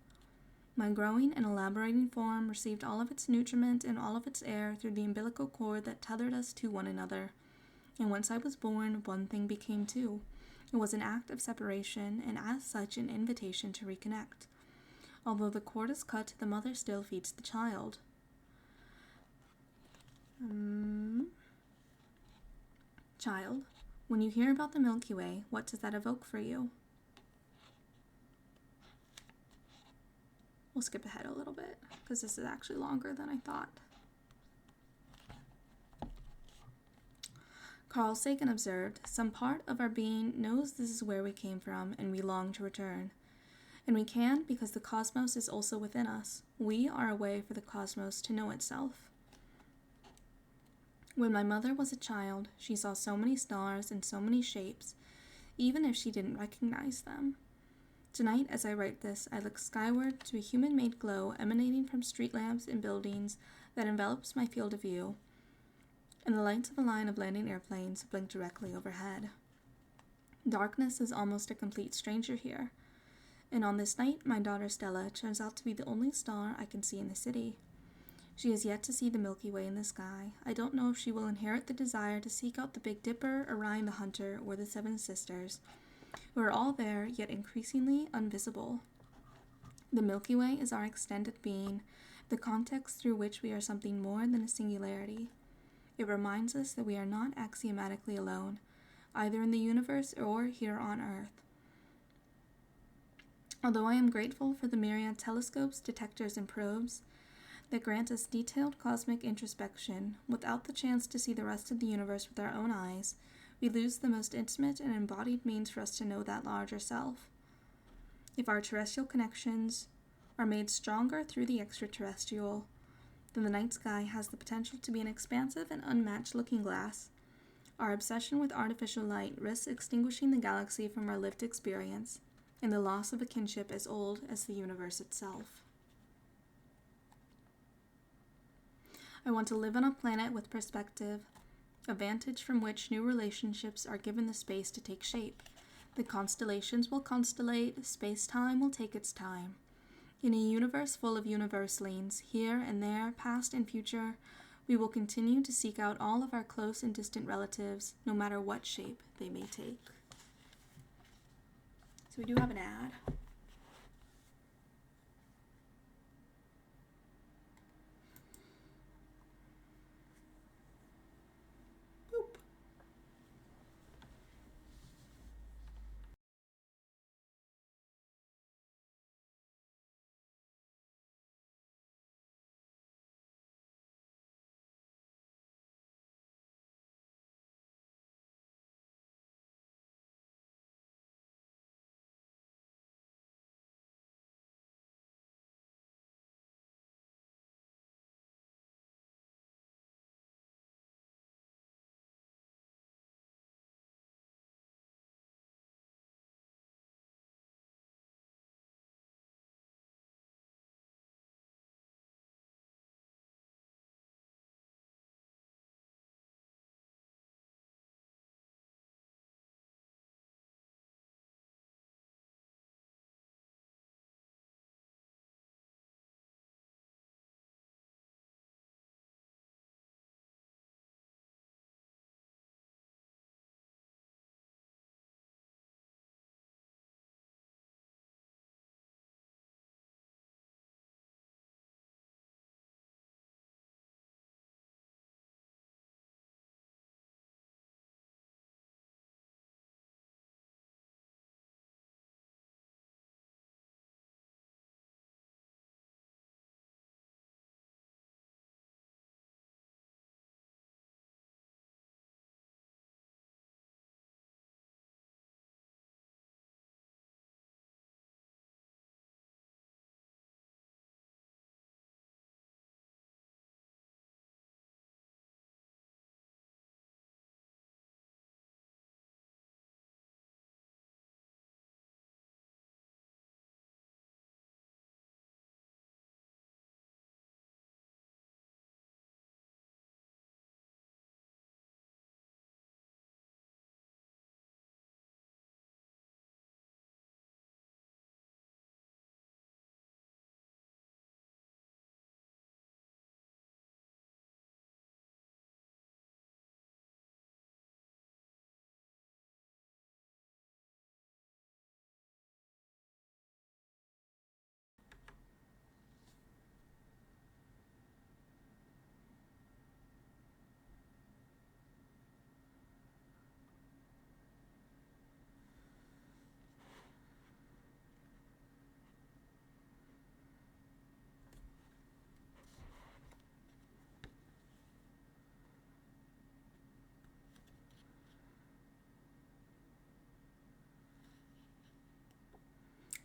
My growing and elaborating form received all of its nutriment and all of its air through the umbilical cord that tethered us to one another. And once I was born, one thing became two. It was an act of separation, and as such an invitation to reconnect. Although the cord is cut, the mother still feeds the child. Child, when you hear about the Milky Way, what does that evoke for you? We'll skip ahead a little bit, because this is actually longer than I thought. Carl Sagan observed, "Some part of our being knows this is where we came from, and we long to return. And we can because the cosmos is also within us. We are a way for the cosmos to know itself." When my mother was a child, she saw so many stars and so many shapes, even if she didn't recognize them. Tonight, as I write this, I look skyward to a human-made glow emanating from street lamps and buildings that envelops my field of view, and the lights of a line of landing airplanes blink directly overhead. Darkness is almost a complete stranger here, and on this night, my daughter Stella turns out to be the only star I can see in the city. She has yet to see the Milky Way in the sky. I don't know if she will inherit the desire to seek out the Big Dipper, Orion the Hunter, or the Seven Sisters, who are all there, yet increasingly invisible. The Milky Way is our extended being, the context through which we are something more than a singularity. It reminds us that we are not axiomatically alone, either in the universe or here on Earth. Although I am grateful for the myriad telescopes, detectors, and probes that grant us detailed cosmic introspection, without the chance to see the rest of the universe with our own eyes, we lose the most intimate and embodied means for us to know that larger self. If our terrestrial connections are made stronger through the extraterrestrial, then the night sky has the potential to be an expansive and unmatched looking glass. Our obsession with artificial light risks extinguishing the galaxy from our lived experience, and the loss of a kinship as old as the universe itself. I want to live on a planet with perspective, a vantage from which new relationships are given the space to take shape. The constellations will constellate, space-time will take its time. In a universe full of universalings, here and there, past and future, we will continue to seek out all of our close and distant relatives, no matter what shape they may take. So we do have an ad.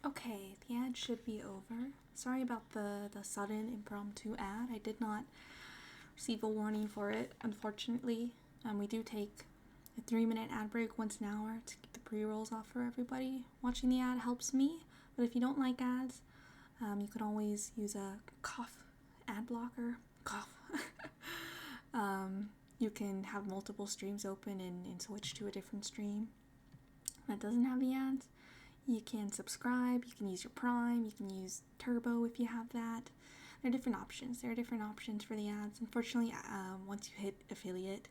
Okay, the ad should be over. Sorry about the sudden impromptu ad. I did not receive a warning for it, unfortunately. We do take a 3-minute ad break once an hour to keep the pre-rolls off for everybody. Watching the ad helps me, but if you don't like ads, you can always use a cough ad blocker. Cough. You can have multiple streams open and switch to a different stream that doesn't have the ads. You can subscribe, you can use your Prime, you can use Turbo if you have that. There are different options. There are different options for the ads. Unfortunately, once you hit affiliate,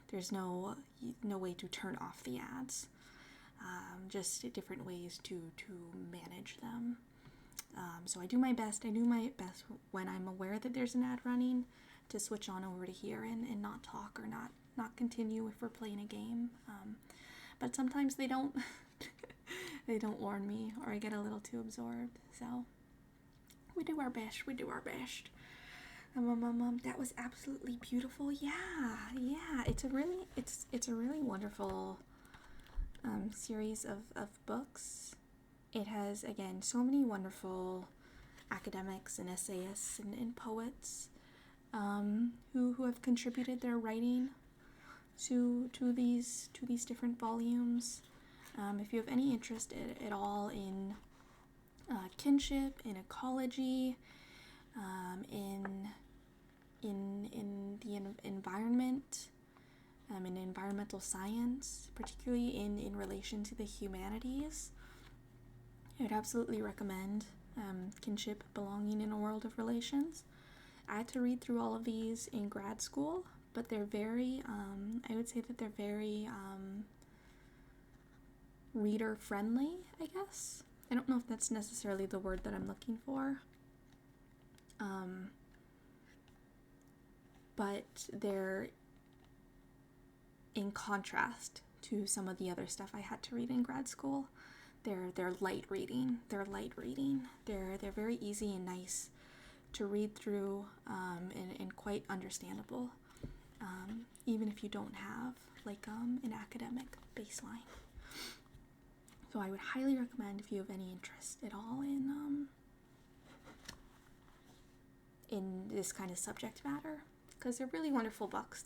there's no way to turn off the ads. Just different ways to manage them. So I do my best. When I'm aware that there's an ad running to switch on over to here and not talk or not continue if we're playing a game. But sometimes they don't they don't warn me, or I get a little too absorbed. So we do our best. That was absolutely beautiful. Yeah. It's a really wonderful series of books. It has, again, so many wonderful academics and essayists and poets who have contributed their writing to these different volumes. If you have any interest at all in kinship, in ecology, in the environment, in environmental science, particularly in relation to the humanities, I would absolutely recommend Kinship, Belonging in a World of Relations. I had to read through all of these in grad school, but they're very, I would say that they're very reader-friendly, I guess. I don't know if that's necessarily the word that I'm looking for. But they're in contrast to some of the other stuff I had to read in grad school. They're light reading. They're very easy and nice to read through, and quite understandable, even if you don't have an academic baseline. So I would highly recommend, if you have any interest at all in this kind of subject matter, because they're really wonderful books.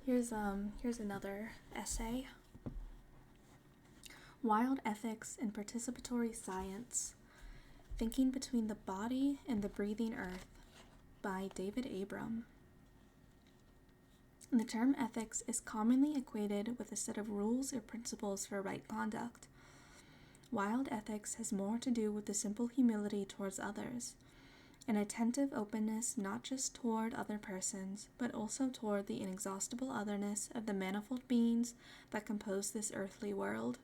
Here's another essay. Wild Ethics in Participatory Science: Thinking Between the Body and the Breathing Earth by David Abram. The term ethics is commonly equated with a set of rules or principles for right conduct. Wild ethics has more to do with the simple humility towards others, an attentive openness not just toward other persons, but also toward the inexhaustible otherness of the manifold beings that compose this earthly world.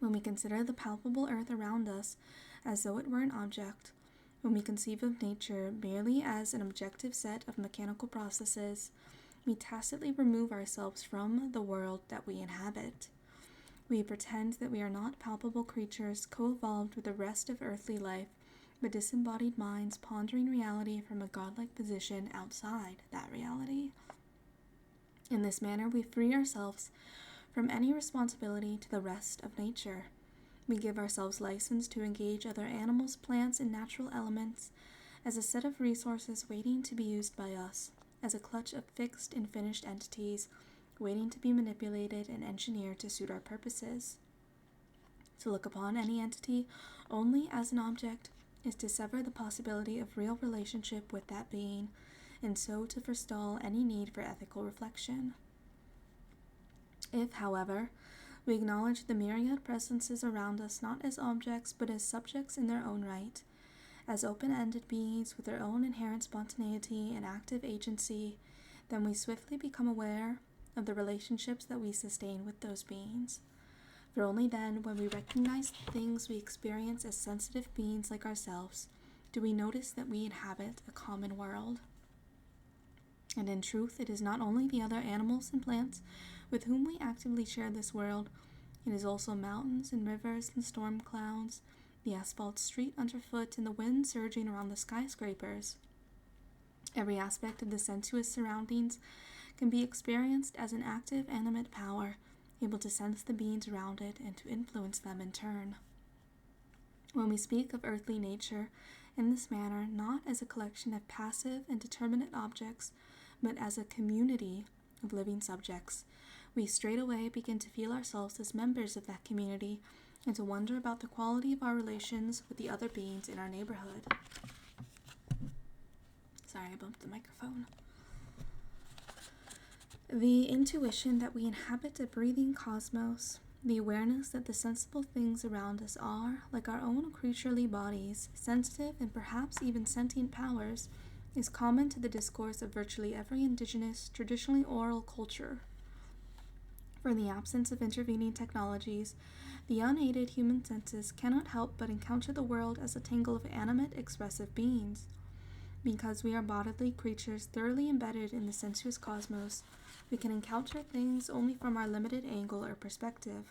When we consider the palpable earth around us as though it were an object, when we conceive of nature merely as an objective set of mechanical processes, we tacitly remove ourselves from the world that we inhabit. We pretend that we are not palpable creatures co-evolved with the rest of earthly life, but disembodied minds pondering reality from a godlike position outside that reality. In this manner, we free ourselves from any responsibility to the rest of nature. We give ourselves license to engage other animals, plants, and natural elements as a set of resources waiting to be used by us, as a clutch of fixed and finished entities waiting to be manipulated and engineered to suit our purposes. To look upon any entity only as an object is to sever the possibility of real relationship with that being, and so to forestall any need for ethical reflection. If, however, we acknowledge the myriad presences around us not as objects but as subjects in their own right, as open-ended beings with their own inherent spontaneity and active agency, then we swiftly become aware of the relationships that we sustain with those beings. For only then, when we recognize the things we experience as sensitive beings like ourselves, do we notice that we inhabit a common world. And in truth, it is not only the other animals and plants with whom we actively share this world, it is also mountains and rivers and storm clouds, the asphalt street underfoot and the wind surging around the skyscrapers. Every aspect of the sensuous surroundings can be experienced as an active, animate power, able to sense the beings around it and to influence them in turn. When we speak of earthly nature in this manner, not as a collection of passive and determinate objects, but as a community of living subjects, we straightway begin to feel ourselves as members of that community and to wonder about the quality of our relations with the other beings in our neighborhood. Sorry, I bumped the microphone. The intuition that we inhabit a breathing cosmos, the awareness that the sensible things around us are, like our own creaturely bodies, sensitive and perhaps even sentient powers, is common to the discourse of virtually every indigenous, traditionally oral culture. For in the absence of intervening technologies, the unaided human senses cannot help but encounter the world as a tangle of animate, expressive beings. Because we are bodily creatures thoroughly embedded in the sensuous cosmos, we can encounter things only from our limited angle or perspective.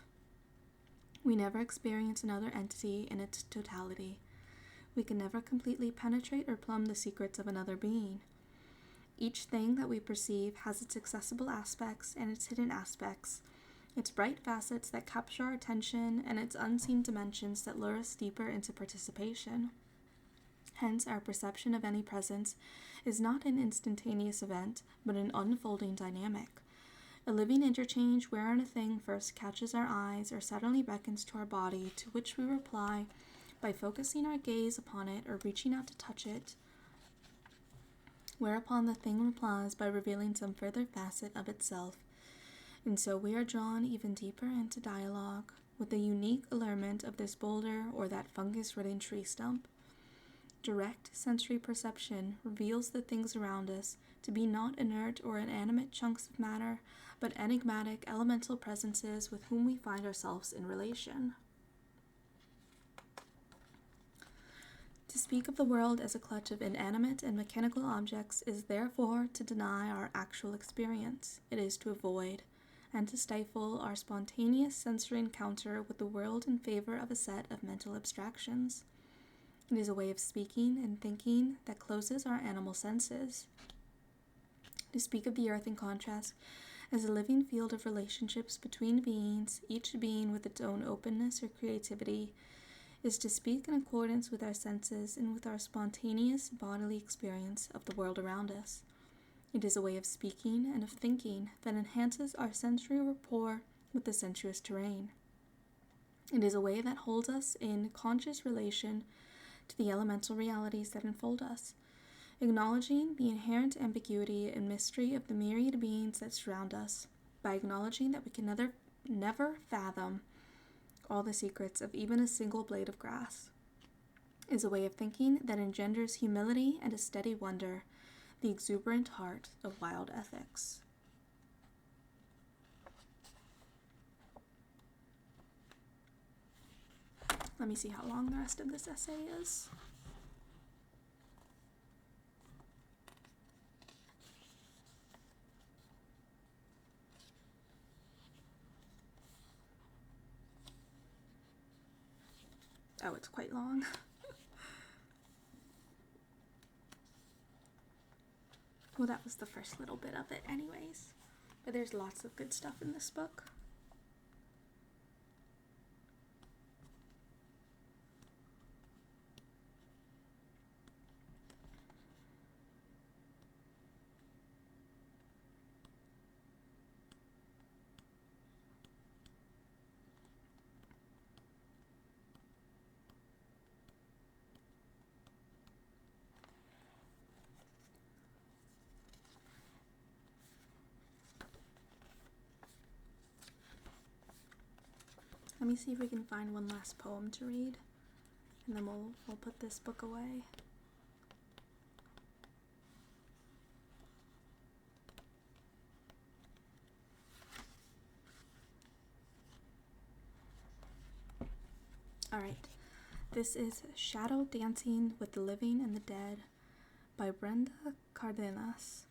We never experience another entity in its totality. We can never completely penetrate or plumb the secrets of another being. Each thing that we perceive has its accessible aspects and its hidden aspects, its bright facets that capture our attention and its unseen dimensions that lure us deeper into participation. Hence, our perception of any presence is not an instantaneous event, but an unfolding dynamic. A living interchange wherein a thing first catches our eyes or suddenly beckons to our body, to which we reply by focusing our gaze upon it or reaching out to touch it, whereupon the thing replies by revealing some further facet of itself. And so we are drawn even deeper into dialogue with the unique allurement of this boulder or that fungus-ridden tree stump. Direct sensory perception reveals the things around us to be not inert or inanimate chunks of matter, but enigmatic elemental presences with whom we find ourselves in relation. To speak of the world as a clutch of inanimate and mechanical objects is therefore to deny our actual experience. It is to avoid and to stifle our spontaneous sensory encounter with the world in favor of a set of mental abstractions. It is a way of speaking and thinking that closes our animal senses. To speak of the earth in contrast as a living field of relationships between beings, each being with its own openness or creativity, is to speak in accordance with our senses and with our spontaneous bodily experience of the world around us. It is a way of speaking and of thinking that enhances our sensory rapport with the sensuous terrain. It is a way that holds us in conscious relation to the elemental realities that enfold us, acknowledging the inherent ambiguity and mystery of the myriad beings that surround us, by acknowledging that we can never fathom all the secrets of even a single blade of grass, is a way of thinking that engenders humility and a steady wonder, the exuberant heart of wild ethics. Let me see how long the rest of this essay is. Oh, it's quite long. Well, that was the first little bit of it anyways. But there's lots of good stuff in this book. Let me see if we can find one last poem to read, and then we'll put this book away. Alright, this is Shadow Dancing with the Living and the Dead by Brenda Cardenas.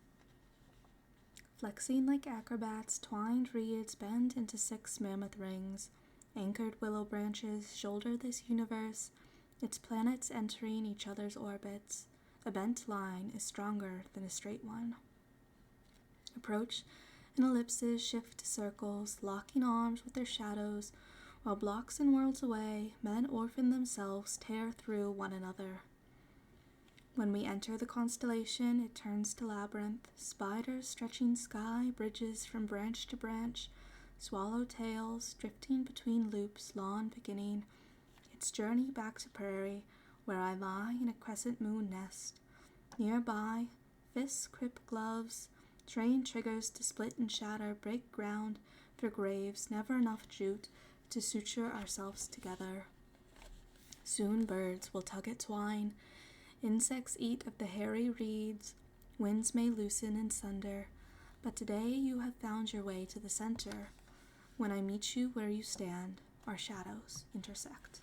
Flexing like acrobats, twined reeds bend into 6 mammoth rings. Anchored willow branches shoulder this universe, its planets entering each other's orbits. A bent line is stronger than a straight one. Approach, and ellipses shift to circles, locking arms with their shadows, while blocks and worlds away, men orphan themselves tear through one another. When we enter the constellation, it turns to labyrinth, spiders stretching sky, bridges from branch to branch, swallow tails drifting between loops, lawn beginning, its journey back to prairie, where I lie in a crescent moon nest. Nearby, fists grip gloves, train triggers to split and shatter, break ground for graves, never enough jute to suture ourselves together. Soon birds will tug at twine, insects eat of the hairy reeds, winds may loosen and sunder, but today you have found your way to the center. When I meet you where you stand, our shadows intersect.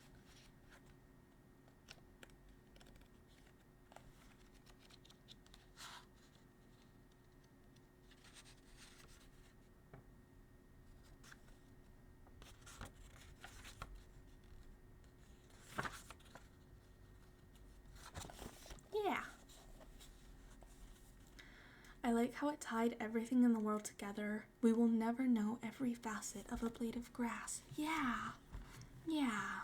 Yeah. I like how it tied everything in the world together. We will never know every facet of a blade of grass. Yeah. Yeah.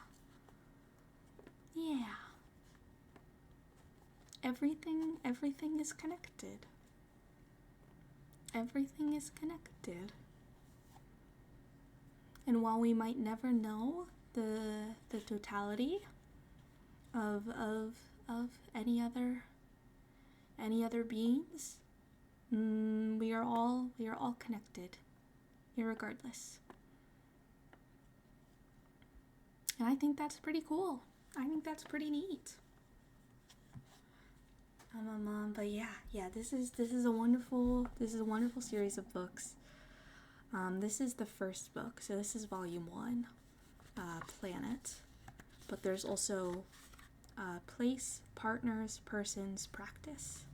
Yeah. Everything is connected. Everything is connected. And while we might never know the totality of any other beings, we are all connected, irregardless. And I think that's pretty cool. I think that's pretty neat. But yeah, this is a wonderful series of books. This is the first book, so this is volume 1, Planet. But there's also Place, Partners, Persons, Practice.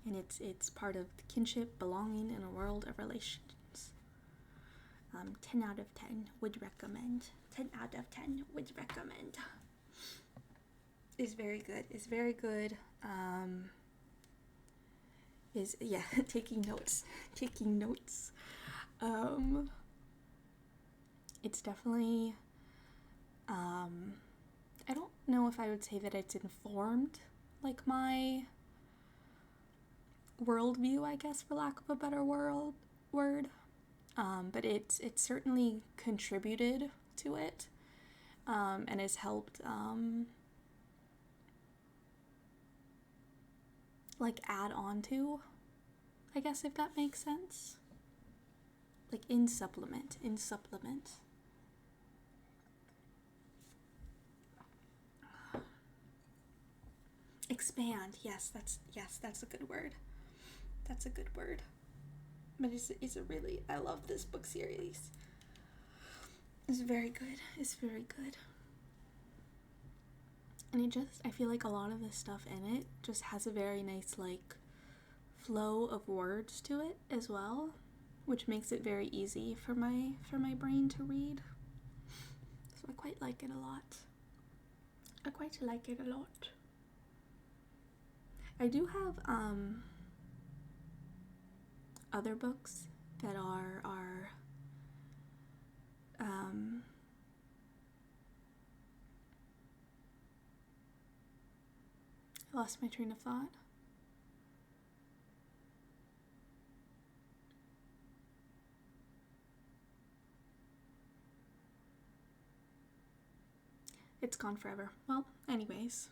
And it's part of kinship, belonging in a world of relations. 10 out of 10 would recommend. 10 out of 10 would recommend. Is very good. Is very good. Taking notes. Taking notes. It's definitely I don't know if I would say that it's informed like my worldview, I guess, for lack of a better word. But it's certainly contributed to it, and has helped like add on to, I guess, if that makes sense. Like in supplement. Expand. Yes, that's a good word. That's a good word. But it's a really, I love this book series. It's very good. It's very good. And I feel like a lot of the stuff in it just has a very nice, like, flow of words to it as well, which makes it very easy for my brain to read. So I quite like it a lot. I do have other books that are I lost my train of thought. It's gone forever. Well, anyways.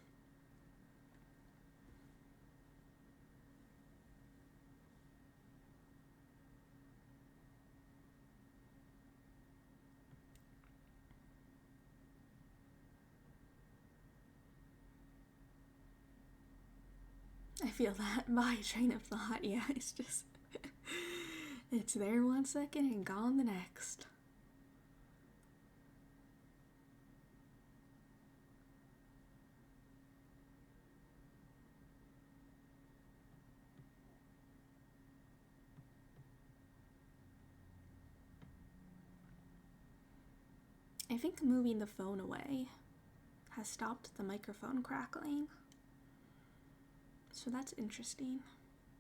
I feel that. My train of thought, yeah, it's just, it's there 1 second and gone the next. I think moving the phone away has stopped the microphone crackling. So that's interesting.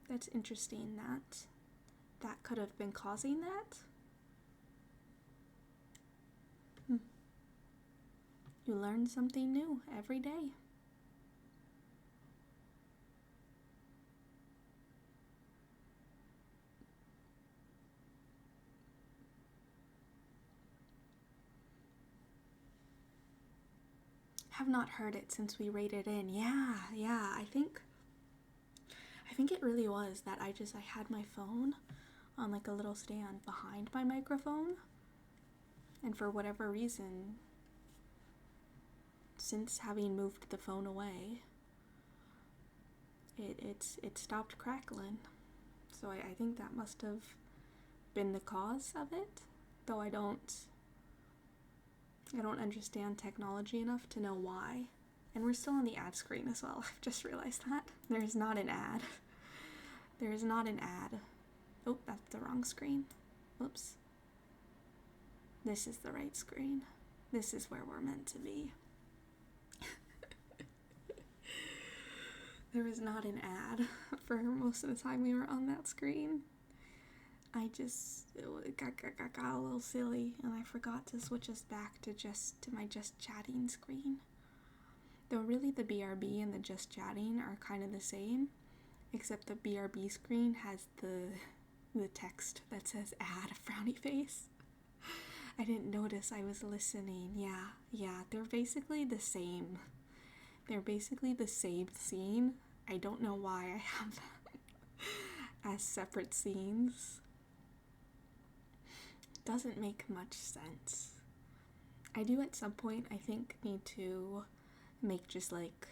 That's interesting that that could have been causing that. You learn something new every day. Have not heard it since we raided in. Yeah, I think it really was that I had my phone on like a little stand behind my microphone, and for whatever reason, since having moved the phone away, it stopped crackling. So I think that must have been the cause of it, though I don't understand technology enough to know why. And we're still on the ad screen as well. I've just realized that. There is not an ad. There is not an ad. Oh, that's the wrong screen. Whoops. This is the right screen. This is where we're meant to be. There was not an ad for most of the time we were on that screen. It got a little silly, and I forgot to switch us back to my just chatting screen. Though really the BRB and the just chatting are kind of the same, except the BRB screen has the text that says add frowny face. I didn't notice I was listening. Yeah, they're basically the same. They're basically the same scene. I don't know why I have that as separate scenes. Doesn't make much sense. I do at some point, I think, need to make just like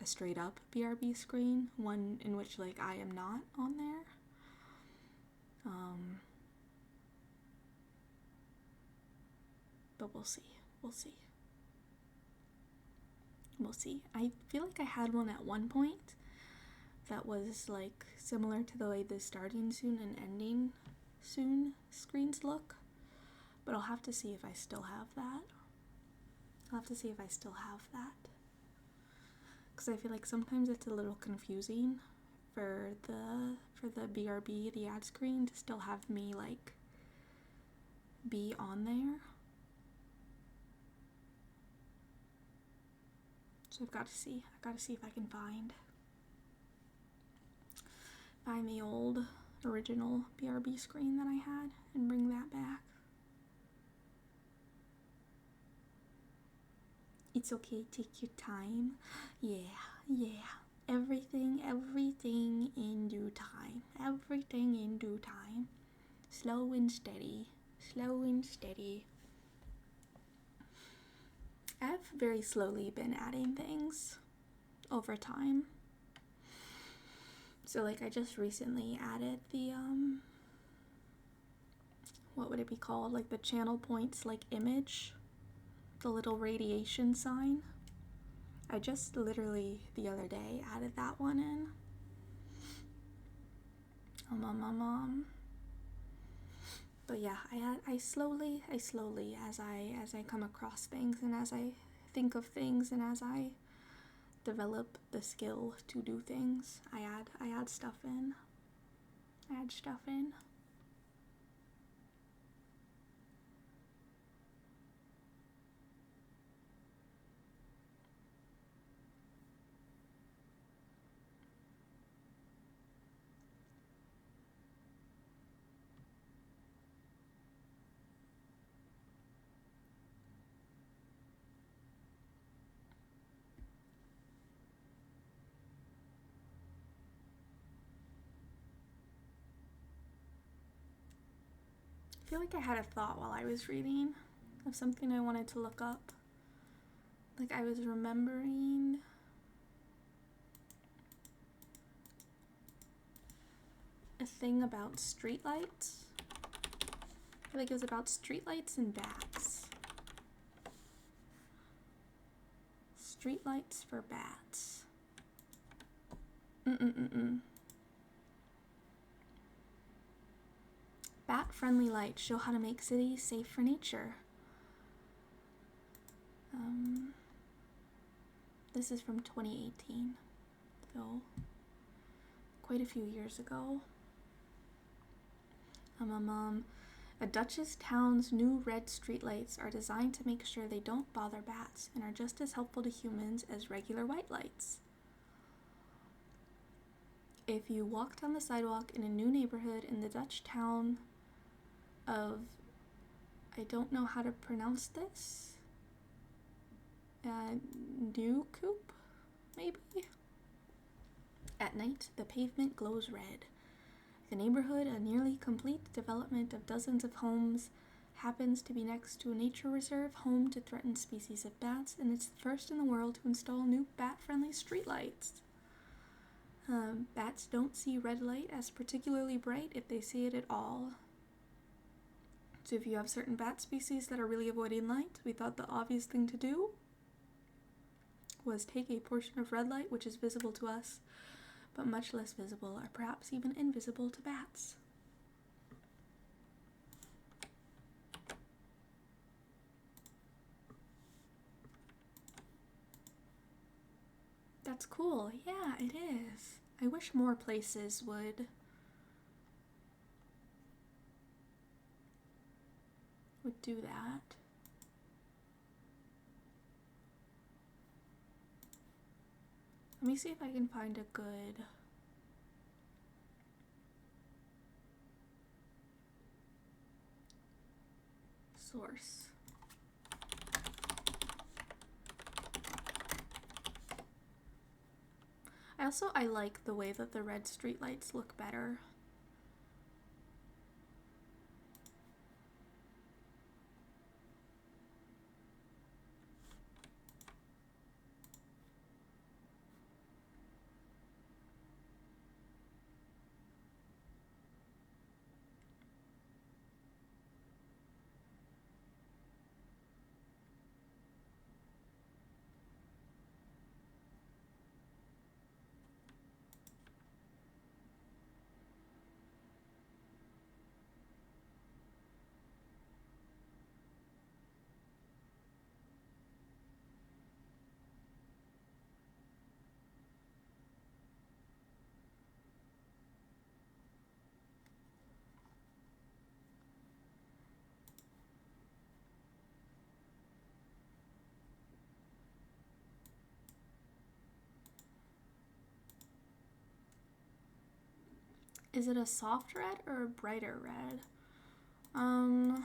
a straight up BRB screen, one in which like I am not on there. But we'll see. I feel like I had one at one point that was like similar to the way the starting soon and ending soon screens look, but I'll have to see if I still have that. Because I feel like sometimes it's a little confusing for the BRB, the ad screen, to still have me like be on there. So I've got to see if I can find the old original BRB screen that I had and bring that back. It's okay, take your time. Yeah. Everything in due time. Everything in due time. Slow and steady. I've very slowly been adding things over time. So like I just recently added the what would it be called? Like the channel points like image, the little radiation sign. I just literally the other day added that one in. But yeah, I slowly as I come across things and as I think of things and as I develop the skill to do things, I add stuff in. I feel like I had a thought while I was reading of something I wanted to look up. Like I was remembering a thing about streetlights. I feel like it was about streetlights and bats. Streetlights for bats. Bat-friendly lights show how to make cities safe for nature. This is from 2018, so quite a few years ago. A Dutchess town's new red streetlights are designed to make sure they don't bother bats and are just as helpful to humans as regular white lights. If you walk down the sidewalk in a new neighborhood in the Dutch town of, I don't know how to pronounce this, New Coop, maybe? At night, the pavement glows red. The neighborhood, a nearly complete development of dozens of homes, happens to be next to a nature reserve home to threatened species of bats, and it's the first in the world to install new bat-friendly streetlights. Bats don't see red light as particularly bright if they see it at all. So if you have certain bat species that are really avoiding light, we thought the obvious thing to do was take a portion of red light, which is visible to us, but much less visible, or perhaps even invisible to bats. That's cool. Yeah, it is. I wish more places would do that. Let me see if I can find a good source. I like the way that the red streetlights look better. Is it a soft red or a brighter red? I'm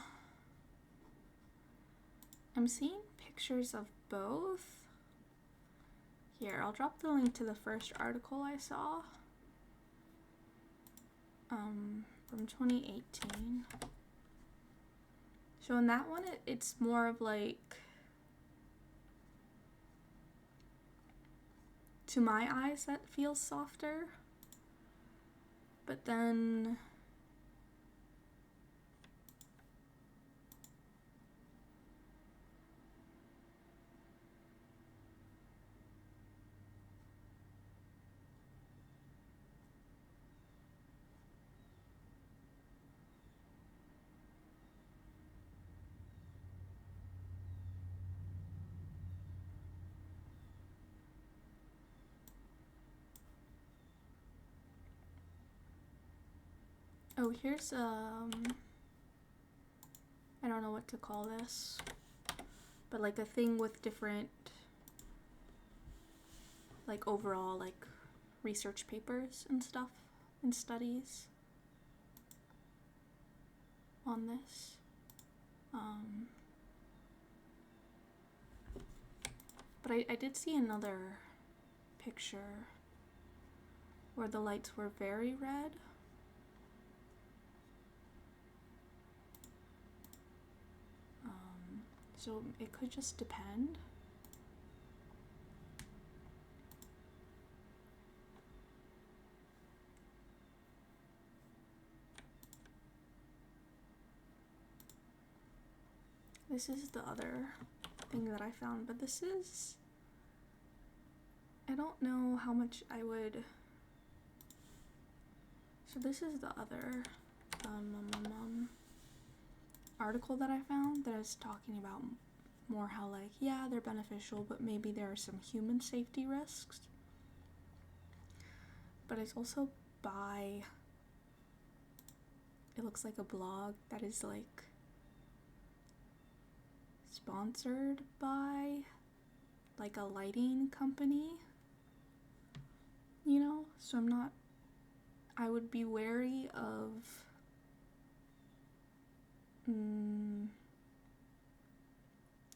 seeing pictures of both. Here, I'll drop the link to the first article I saw. From 2018. So in that one, it's more of like, to my eyes, that feels softer. But then oh, here's I don't know what to call this, but like a thing with different, like overall like research papers and stuff and studies on this. But I did see another picture where the lights were very red. So it could just depend. this is the other thing that I found, but this is, I don't know how much I would, so this is the other article that I found that I was talking about more how like, yeah, they're beneficial, but maybe there are some human safety risks. But it's also by, it looks like a blog that is like sponsored by like a lighting company, you know? So I would be wary of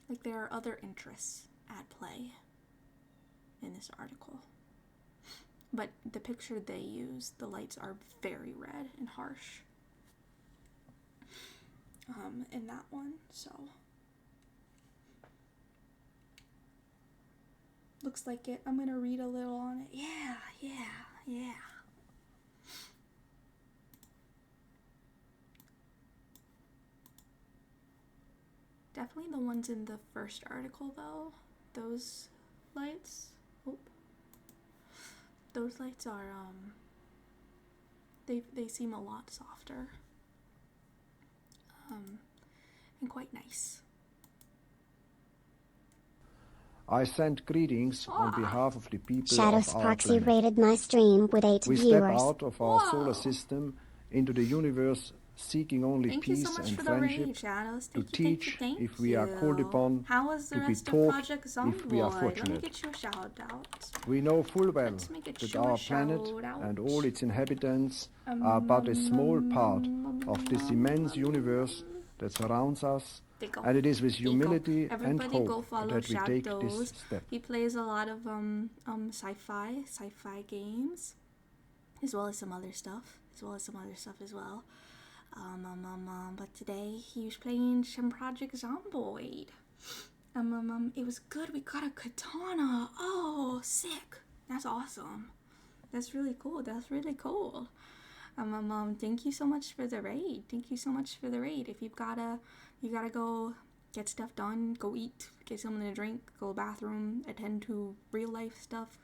like there are other interests at play in this article. But the picture they use, the lights are very red and harsh in that one, so looks like it. I'm gonna read a little on it. Yeah. Definitely the ones in the first article though. Those lights, those lights are they seem a lot softer and quite nice. I send greetings on behalf of the people Shadows of our Proxy planet. rated my stream with 8 We viewers. step out of our solar system into the universe seeking only Thank you peace so much and for the friendship raid, Shadows. to Thank you, teach thank if we are called upon, How was the to be rest of taught Project if we are Zomboid? Let me fortunate. get you a shout out. We know full well Let's make it that sure our planet shout out. and all its inhabitants are but a small part of this immense universe that surrounds us, and it is with humility and Everybody go hope follow that we take this Shadows. step. He plays a lot of sci-fi games, as well as some other stuff, as well. But today he was playing some Project Zomboid. It was good. We got a katana. Oh, sick. That's awesome. That's really cool. Thank you so much for the raid. If you gotta go get stuff done, go eat, get something to drink, go to the bathroom, attend to real life stuff,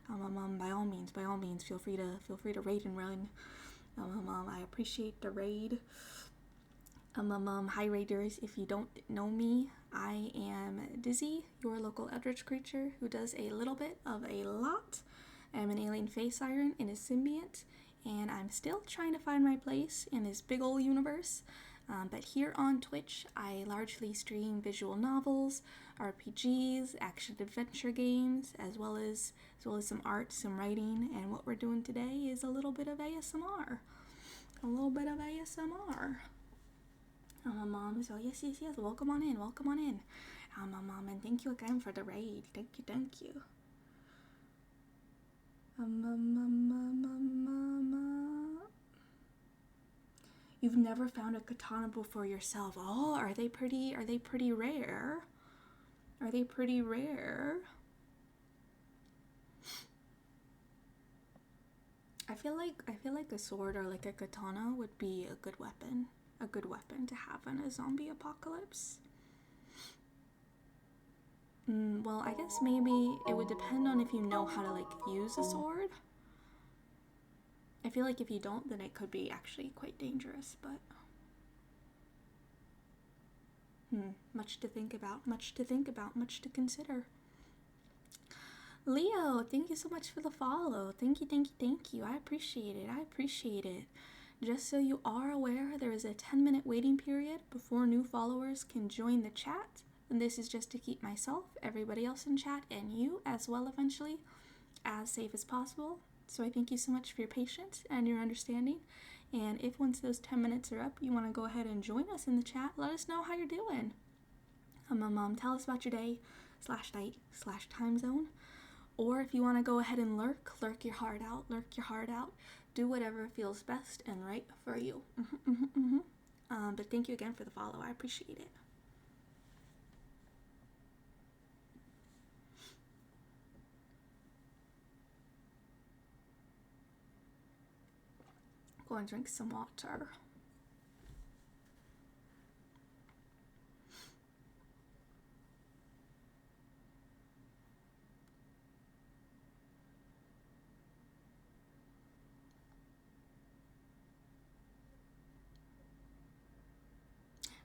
by all means, feel free to raid and run. I appreciate the raid. Hi raiders, if you don't know me, I am Dizzy, your local eldritch creature who does a little bit of a lot. I'm an alien face siren and a symbiont, and I'm still trying to find my place in this big ol' universe. But here on Twitch, I largely stream visual novels, RPGs, action-adventure games, as well as some art, some writing, and what we're doing today is a little bit of ASMR. So yes, welcome on in. And thank you again for the raid. Thank you. You've never found a katana before yourself. Oh, are they pretty rare? I feel like a sword or like a katana would be a good weapon to have in a zombie apocalypse. Well, I guess maybe it would depend on if you know how to like use a sword. I feel like if you don't, then it could be actually quite dangerous, but much to think about, much to consider. Leo, thank you so much for the follow. Thank you. I appreciate it. Just so you are aware, there is a 10-minute waiting period before new followers can join the chat. And this is just to keep myself, everybody else in chat, and you as well eventually as safe as possible. So I thank you so much for your patience and your understanding. And if once those 10 minutes are up, you want to go ahead and join us in the chat, let us know how you're doing. Tell us about your day /night/time zone. Or if you want to go ahead and lurk your heart out. Do whatever feels best and right for you. But thank you again for the follow. I appreciate it. Go and drink some water.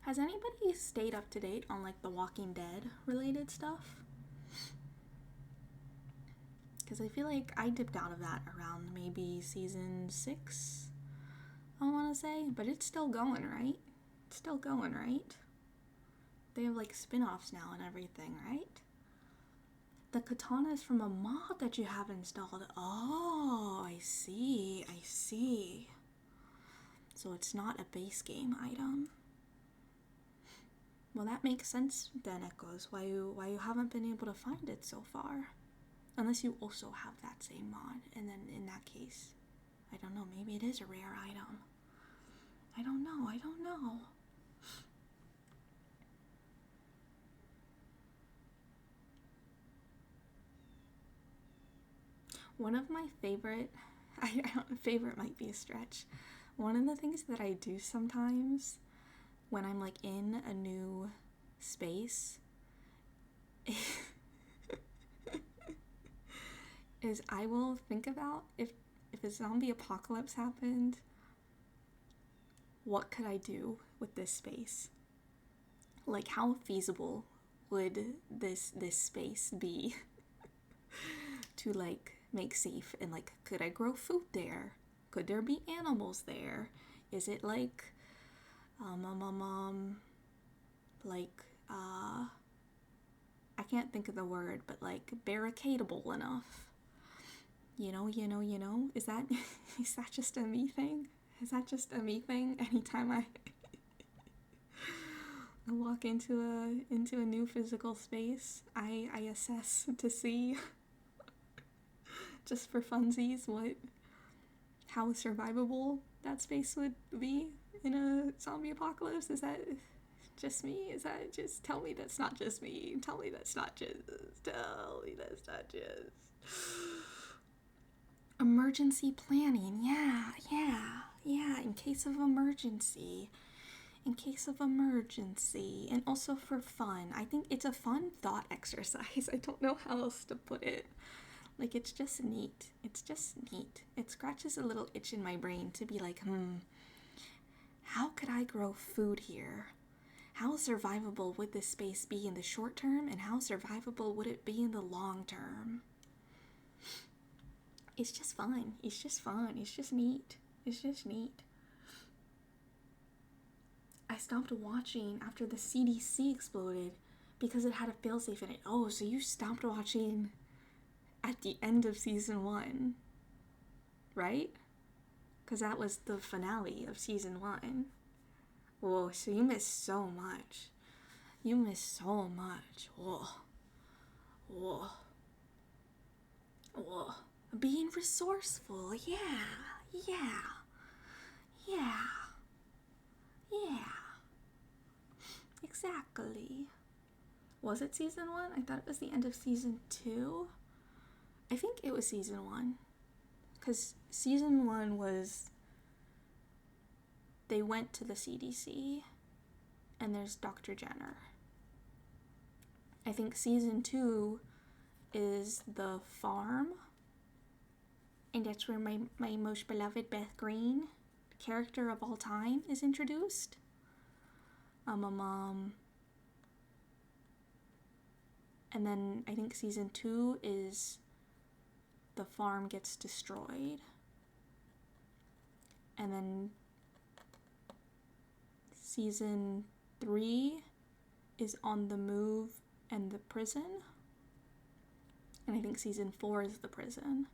Has anybody stayed up to date on like the Walking Dead related stuff? Because I feel like I dipped out of that around maybe season 6, I want to say. But it's still going, right? It's still going, right? They have like spin-offs now and everything, right? The katana is from a mod that you have installed. Oh, I see. I see. So it's not a base game item. Well, that makes sense then, Echoes, why you haven't been able to find it so far. Unless you also have that same mod, and then in that case, I don't know, maybe it is a rare item. I don't know. One of my favorite, favorite might be a stretch. One of the things that I do sometimes when I'm like in a new space is I will think about if a zombie apocalypse happened, what could I do with this space? Like, how feasible would this space be to like make safe? And like, could I grow food there? Could there be animals there? Is it like I can't think of the word, but like barricadable enough? You know, is that just a me thing? Is that just a me thing? Anytime I walk into a new physical space, I assess to see just for funsies how survivable that space would be in a zombie apocalypse. Is that just me? Is that just, tell me that's not just me. Tell me that's not just emergency planning. Yeah, in case of emergency. And also for fun. I think it's a fun thought exercise. I don't know how else to put it. Like, it's just neat. It scratches a little itch in my brain to be like, how could I grow food here? How survivable would this space be in the short term, and how survivable would it be in the long term? It's just fun. It's just neat. I stopped watching after the CDC exploded because it had a failsafe in it. Oh, so you stopped watching at the end of season 1, right? Because that was the finale of season 1. Whoa, so you missed so much. Whoa. Being resourceful, yeah. Exactly. Was it season 1? I thought it was the end of season 2. I think it was season 1. Because season 1 was, they went to the CDC, and there's Dr. Jenner. I think season 2 is the farm, and that's where my most beloved Beth Green, character of all time, is introduced. And then I think season 2 is the farm gets destroyed. And then season 3 is on the move and the prison. And I think season 4 is the prison.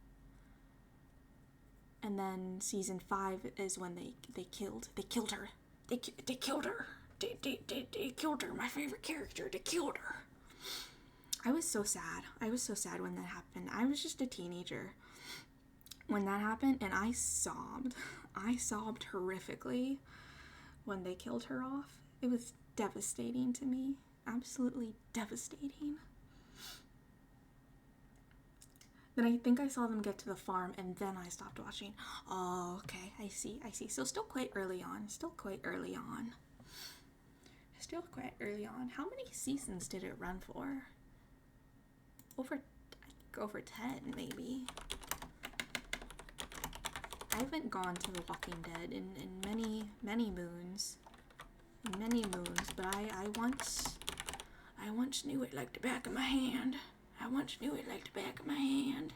And then season 5 is when they killed her. They killed her. They killed her. My favorite character. They killed her. I was so sad when that happened. I was just a teenager when that happened, and I sobbed horrifically when they killed her off. It was devastating to me. Absolutely devastating. Then I think I saw them get to the farm, and then I stopped watching. Oh, okay, I see. So still quite early on. How many seasons did it run for? Over 10, maybe. I haven't gone to The Walking Dead in many moons. many moons, but I once knew it like the back of my hand. I once knew it like the back of my hand.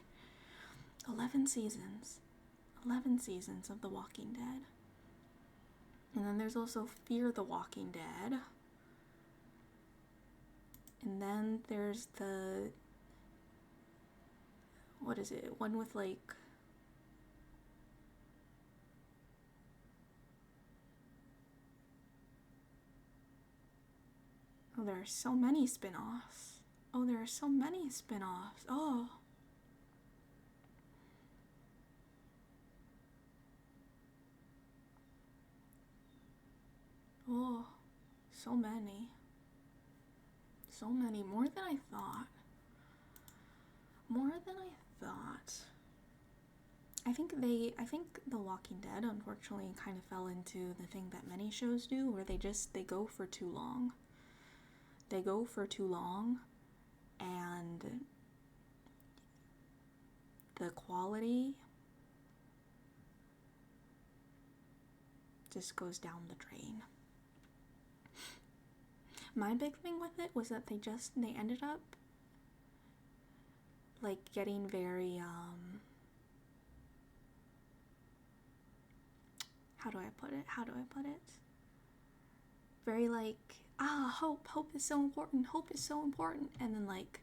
11 seasons. 11 seasons of The Walking Dead. And then there's also Fear the Walking Dead. And then there's the... what is it? One with like... oh, there are so many spin-offs. Oh, there are so many spin-offs. Oh. Oh, so many. So many. More than I thought. More than I thought. I think The Walking Dead unfortunately kind of fell into the thing that many shows do, where they go for too long. They go for too long, and the quality just goes down the drain. My big thing with it was that they ended up like getting very how do I put it? Very like, hope is so important, and then like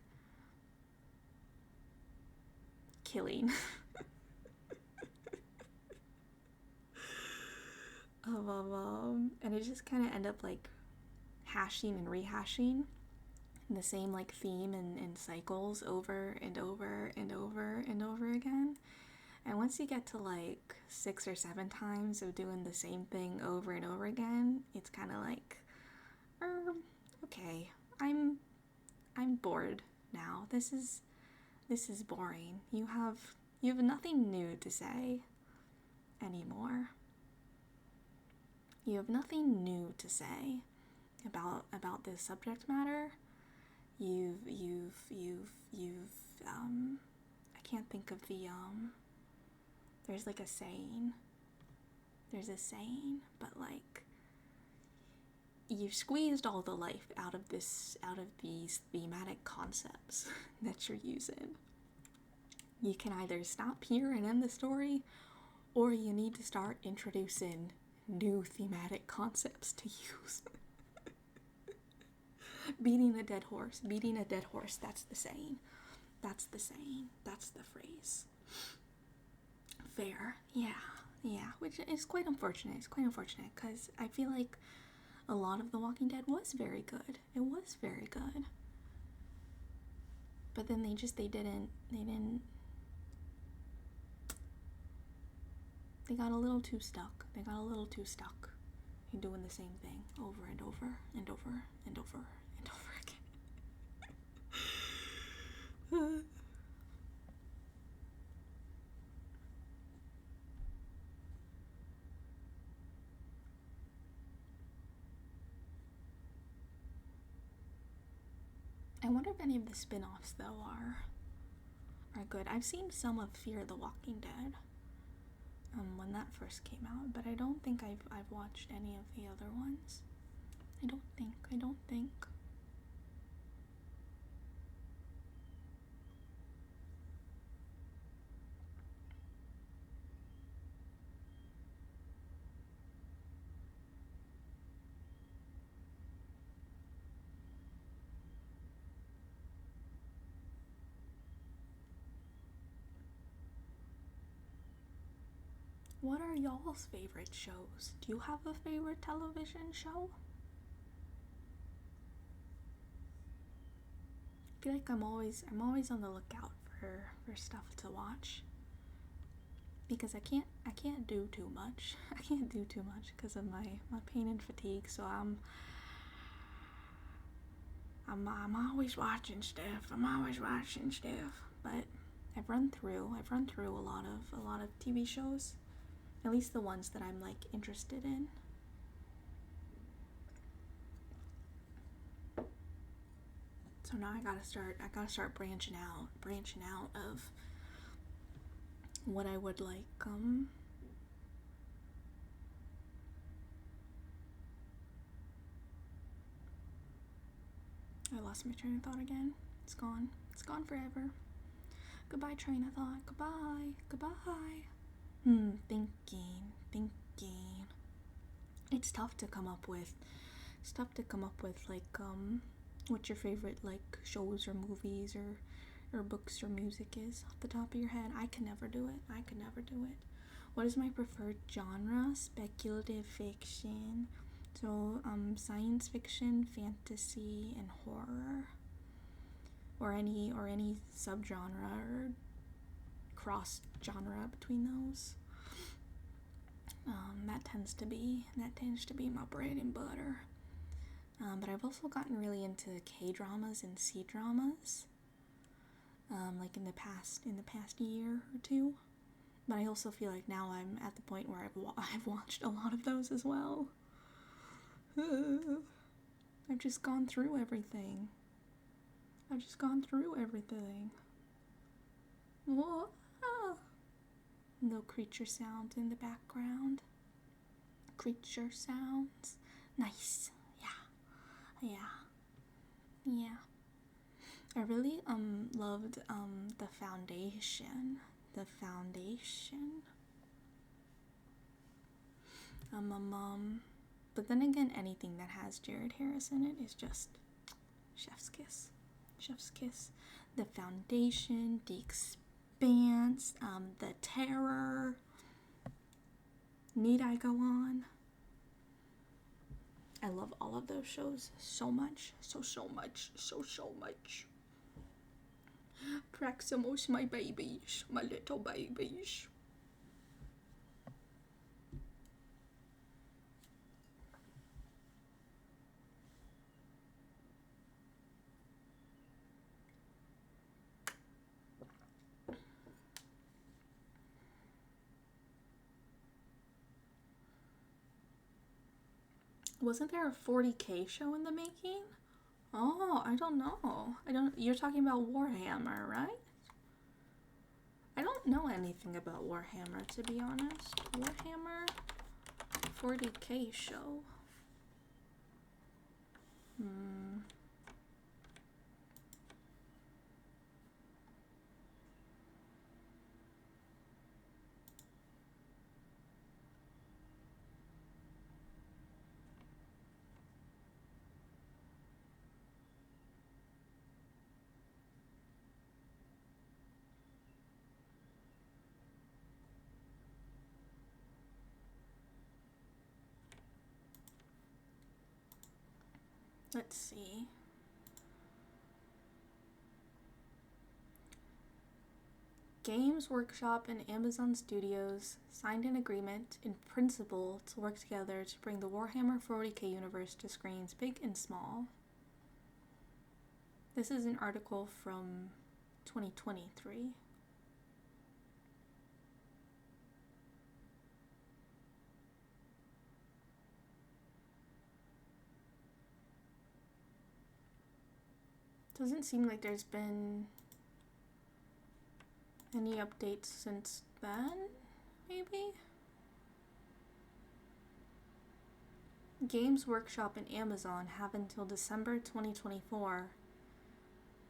killing and it just kind of end up like hashing and rehashing the same like theme and cycles over and over and over and over again. And once you get to like 6 or 7 times of doing the same thing over and over again, it's kind of like, okay, I'm bored now. This is boring. You have nothing new to say anymore. You have nothing new to say about this subject matter. You've I can't think of the there's like a saying. There's a saying, but like you've squeezed all the life out of these thematic concepts that you're using. You can either stop here and end the story, or you need to start introducing new thematic concepts to use. Beating a dead horse, that's the saying. That's the phrase. Fair, yeah, which is quite unfortunate. It's quite unfortunate, because I feel like a lot of The Walking Dead was very good. It was very good. But then they got a little too stuck. In doing the same thing over and over and over and over and over again. I wonder if any of the spin-offs though are good. I've seen some of Fear the Walking Dead when that first came out, but I don't think I've watched any of the other ones. I don't think. What are y'all's favorite shows? Do you have a favorite television show? I feel like I'm always on the lookout for stuff to watch, because I can't do too much. I can't do too much because of my pain and fatigue. So I'm always watching stuff. But I've run through a lot of TV shows. At least the ones that I'm like interested in. So now I gotta start branching out of what I would like lost my train of thought again. It's gone. It's gone forever. Goodbye, train of thought. Goodbye. Goodbye. Thinking. It's tough to come up with, like, what your favorite, like, shows or movies or books or music is off the top of your head. I can never do it. What is my preferred genre? Speculative fiction. So, science fiction, fantasy, and horror. Or any subgenre or cross genre between those. That tends to be my bread and butter. But I've also gotten really into K-dramas and C-dramas. Like in the past year or two. But I also feel like now I'm at the point where I've watched a lot of those as well. I've just gone through everything. Whoa. No creature sounds in the background. Creature sounds. Nice. Yeah. I really loved The Foundation. But then again, anything that has Jared Harris in it is just chef's kiss. The Foundation, The Expanse, The Terror. Need I go on? I love all of those shows so much. So much. Praximos, my babies, my little babies. Wasn't there a 40K show in the making? Oh, I don't know. You're talking about Warhammer, right? I don't know anything about Warhammer, to be honest. Warhammer 40K show. Let's see. Games Workshop and Amazon Studios signed an agreement in principle to work together to bring the Warhammer 40K universe to screens big and small. This is an article from 2023. Doesn't seem like there's been any updates since then, maybe? Games Workshop and Amazon have until December 2024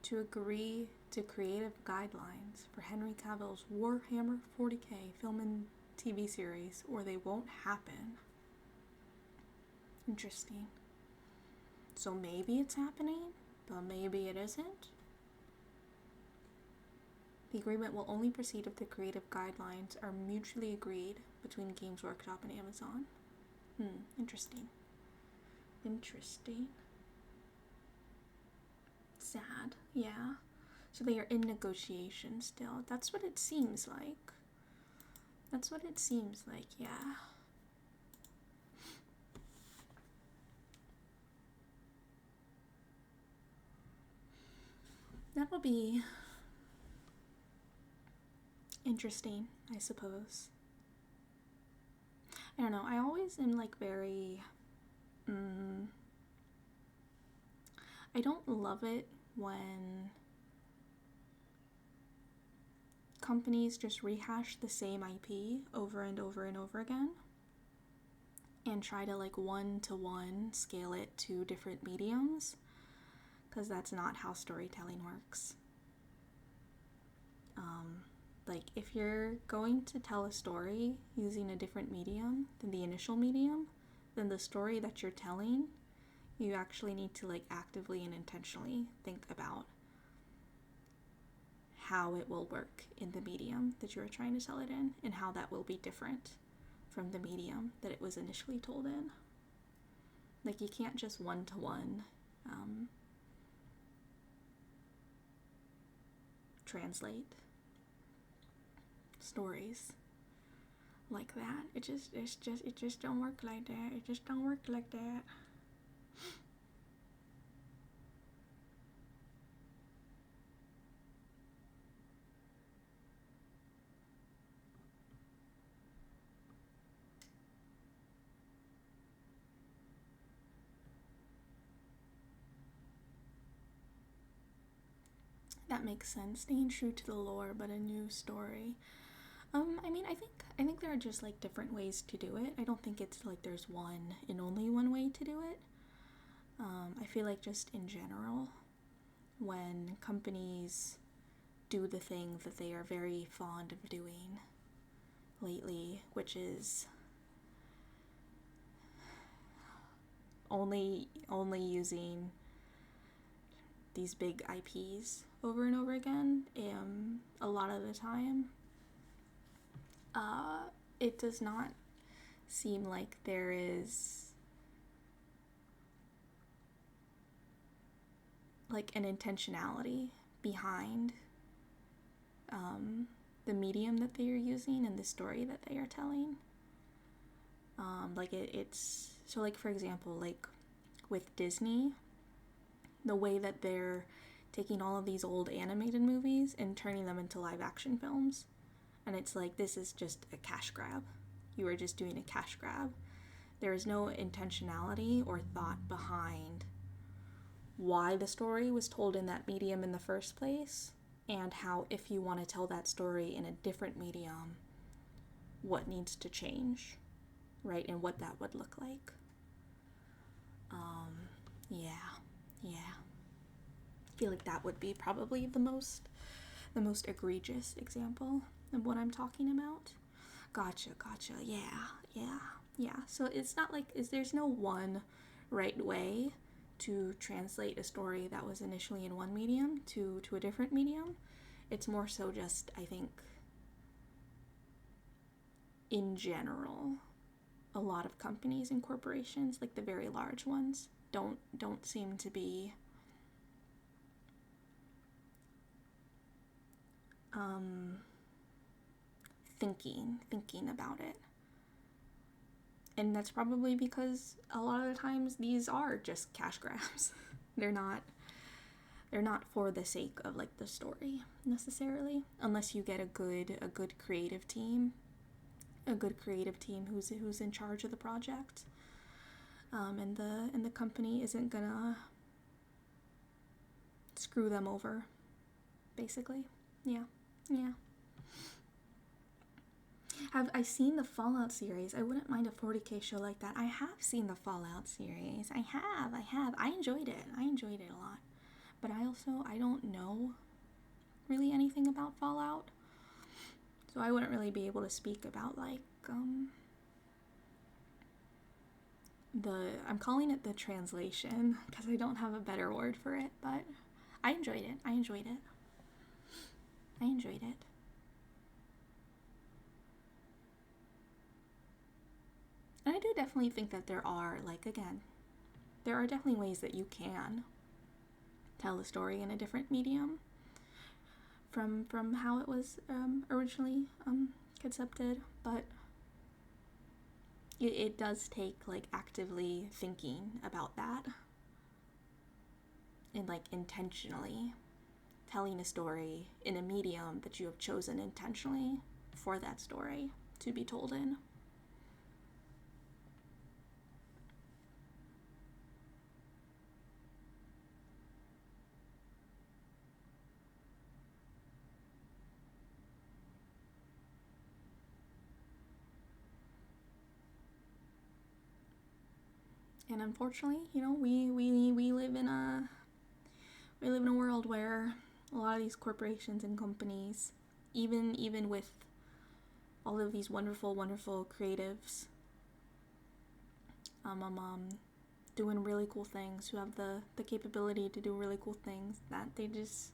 to agree to creative guidelines for Henry Cavill's Warhammer 40K film and TV series, or they won't happen. Interesting. So maybe it's happening, but maybe it isn't. The agreement will only proceed if the creative guidelines are mutually agreed between Games Workshop and Amazon. Interesting. Sad, yeah. So they are in negotiation still. That's what it seems like. Yeah. That'll be interesting, I suppose. I don't know, I always am like very, I don't love it when companies just rehash the same IP over and over and over again and try to like one-to-one scale it to different mediums. because that's not how storytelling works. Like, if you're going to tell a story using a different medium than the initial medium, then the story that you're telling, you actually need to, like, actively and intentionally think about how it will work in the medium that you are trying to tell it in, and how that will be different from the medium that it was initially told in. Like, you can't just one-to-one translate stories like that. It just don't work like that. It just don't work like that. That makes sense. Staying true to the lore, but a new story. I mean, I think there are just, like, different ways to do it. I don't think it's like there's one and only one way to do it. I feel like just in general, when companies do the thing that they are very fond of doing lately, which is only using these big IPs over and over again, a lot of the time, it does not seem like there is, like, an intentionality behind the medium that they are using and the story that they are telling. Like, it's so, like, for example, like with Disney, the way that they're taking all of these old animated movies and turning them into live action films, and it's like, this is just a cash grab. You are just doing a cash grab. There is no intentionality or thought behind why the story was told in that medium in the first place, and how, if you want to tell that story in a different medium, what needs to change, right? And what that would look like. Yeah. I feel like that would be probably the most egregious example of what I'm talking about. Gotcha. Yeah. So it's not like, there's no one right way to translate a story that was initially in one medium to a different medium. It's more so just, I think, in general, a lot of companies and corporations, like the very large ones, don't seem to be thinking about it. And that's probably because a lot of the times these are just cash grabs. They're not for the sake of, like, the story necessarily, unless you get a good creative team who's in charge of the project, and the company isn't gonna screw them over, basically. Yeah. Have I seen the Fallout series? I wouldn't mind a 40K show like that. I have seen the Fallout series. I have. I enjoyed it. A lot. But I don't know really anything about Fallout. So I wouldn't really be able to speak about, like, I'm calling it the translation because I don't have a better word for it, but I enjoyed it. And I do definitely think that there are, like, again, there are definitely ways that you can tell a story in a different medium from how it was originally concepted, but it does take, like, actively thinking about that and, like, intentionally telling a story in a medium that you have chosen intentionally for that story to be told in. And unfortunately, we live in a we live in a world where a lot of these corporations and companies, even with all of these wonderful creatives, doing really cool things, who have the capability to do really cool things, that they just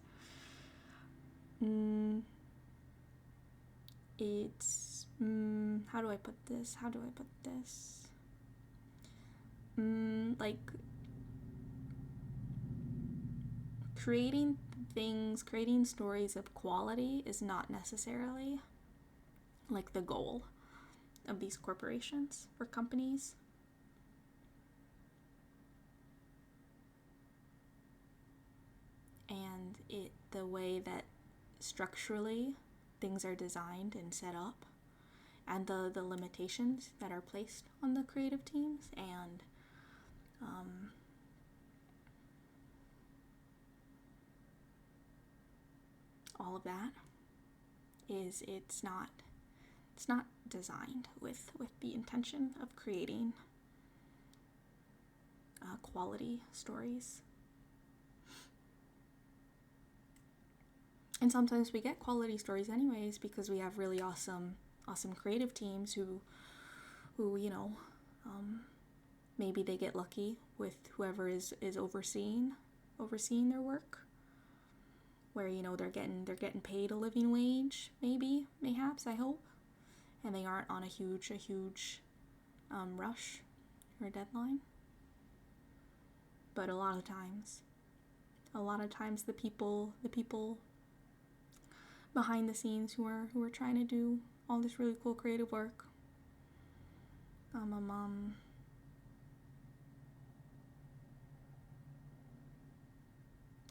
it's how do I put this? Like creating stories of quality is not necessarily like the goal of these corporations or companies. And the way that structurally things are designed and set up, and the limitations that are placed on the creative teams, and all of that is it's not designed with the intention of creating quality stories. And sometimes we get quality stories anyways because we have really awesome creative teams who maybe they get lucky with whoever is overseeing their work, where they're getting paid a living wage, mayhaps, I hope, and they aren't on a huge rush or deadline. But a lot of times the people behind the scenes who are trying to do all this really cool creative work,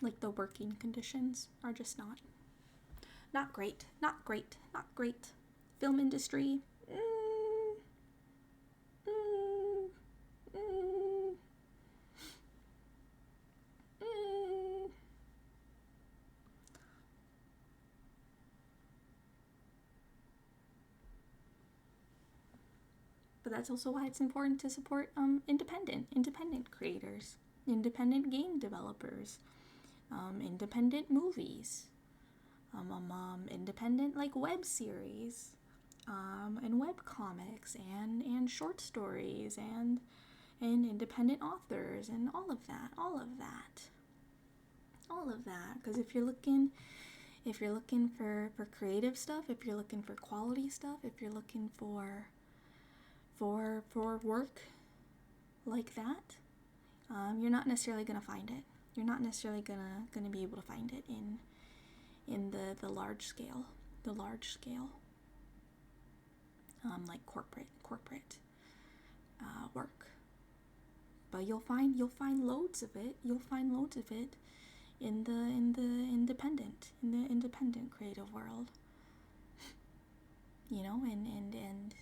like the working conditions are just not great. Film industry, But that's also why it's important to support independent creators, independent game developers, independent movies, independent like web series, and web comics, and short stories, and independent authors, and all of that. Because if you're looking for creative stuff, if you're looking for quality stuff, if you're looking for work like that, you're not necessarily gonna find it. You're not necessarily gonna be able to find it in the large scale, like corporate work. But you'll find loads of it. You'll find loads of it in the independent creative world. And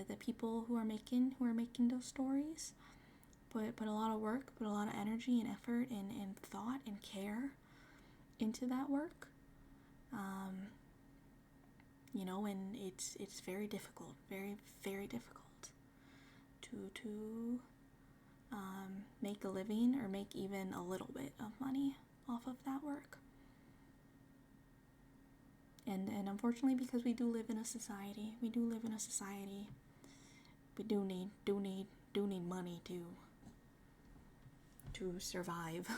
the people who are making those stories put a lot of work, put a lot of energy and effort and thought and care into that work. And it's very difficult, very, very difficult to make a living or make even a little bit of money off of that work. And unfortunately, because we do live in a society, we do need money to survive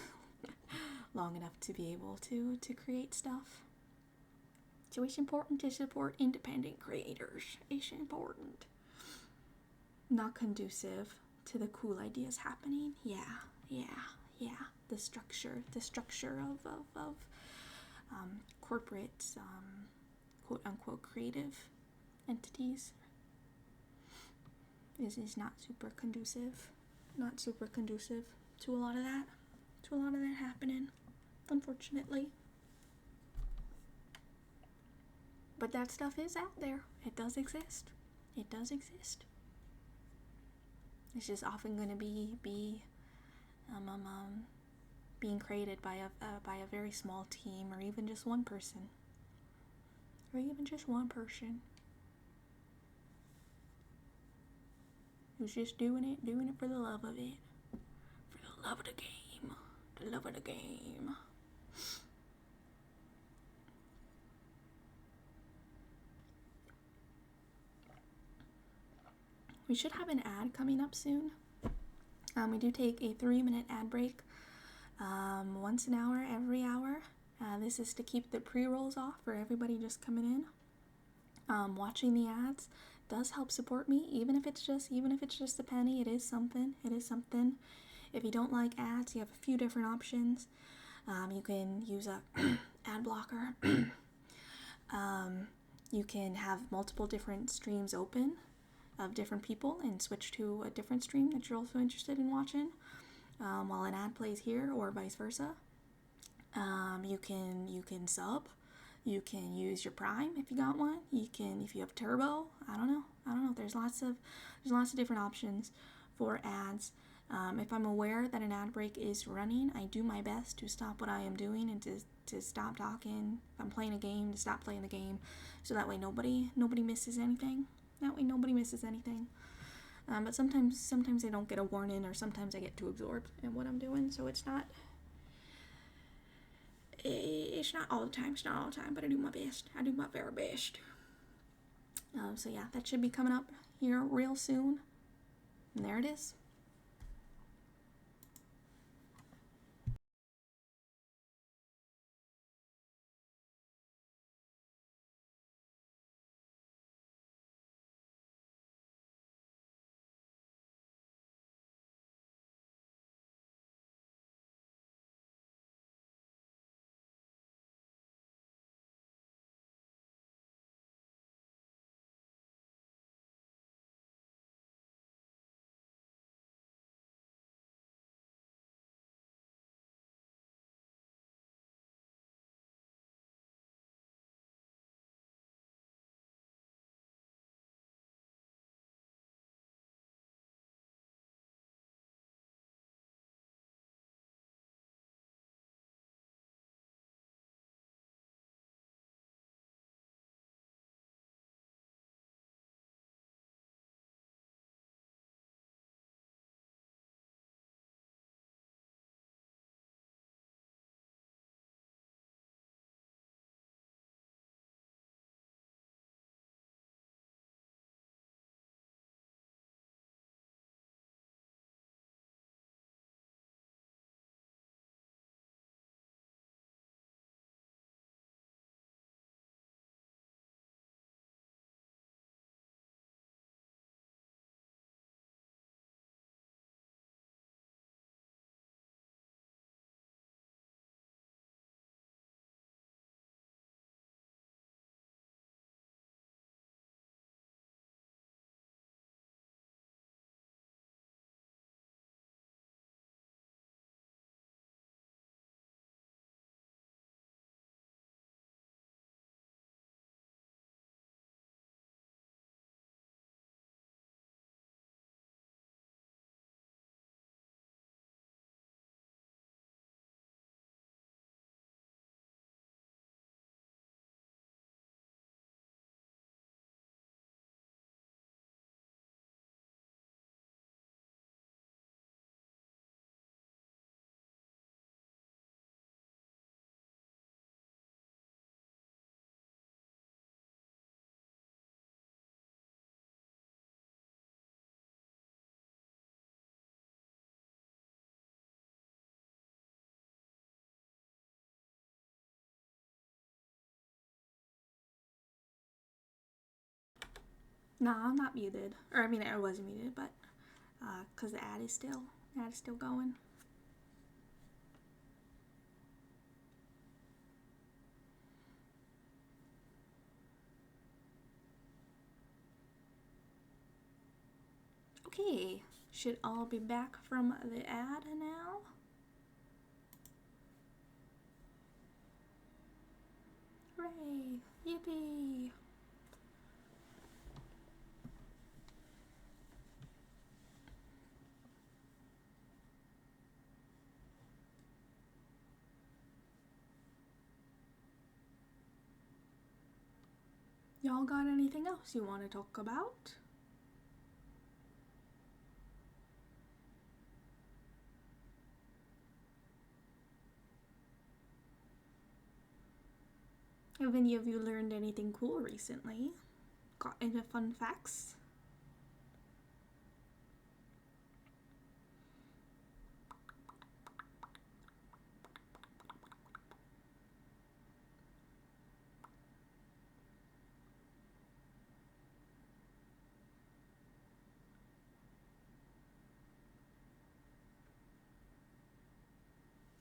long enough to be able to create stuff. So it's important to support independent creators. It's important. Not conducive to the cool ideas happening. Yeah. The structure of corporate, quote unquote, creative entities is not super conducive. Not super conducive to a lot of that. Happening, unfortunately. But that stuff is out there. It does exist. It's just often going to be being created by a very small team, or even just one person. Who's just doing it for the love of it. For the love of the game. Loving a game. We should have an ad coming up soon. We do take a 3-minute ad break once an hour, every hour. This is to keep the pre-rolls off for everybody just coming in. Watching the ads does help support me, even if it's just a penny. It is something. If you don't like ads, you have a few different options. You can use a ad blocker. You can have multiple different streams open of different people and switch to a different stream that you're also interested in watching while an ad plays here, or vice versa. You can sub. You can use your Prime if you got one. You can, if you have Turbo. I don't know. There's lots of different options for ads. If I'm aware that an ad break is running, I do my best to stop what I am doing and to stop talking. If I'm playing a game, to stop playing the game, so that way nobody misses anything. But sometimes I don't get a warning, or sometimes I get too absorbed in what I'm doing, so it's not all the time. But I do my best. I do my very best. So yeah, that should be coming up here real soon. And there it is. No, I'm not muted. Or I mean, I was muted, but because the ad is still going. Okay, should all be back from the ad now. Hooray! Yippee! Y'all got anything else you want to talk about? Have any of you learned anything cool recently? Got into fun facts?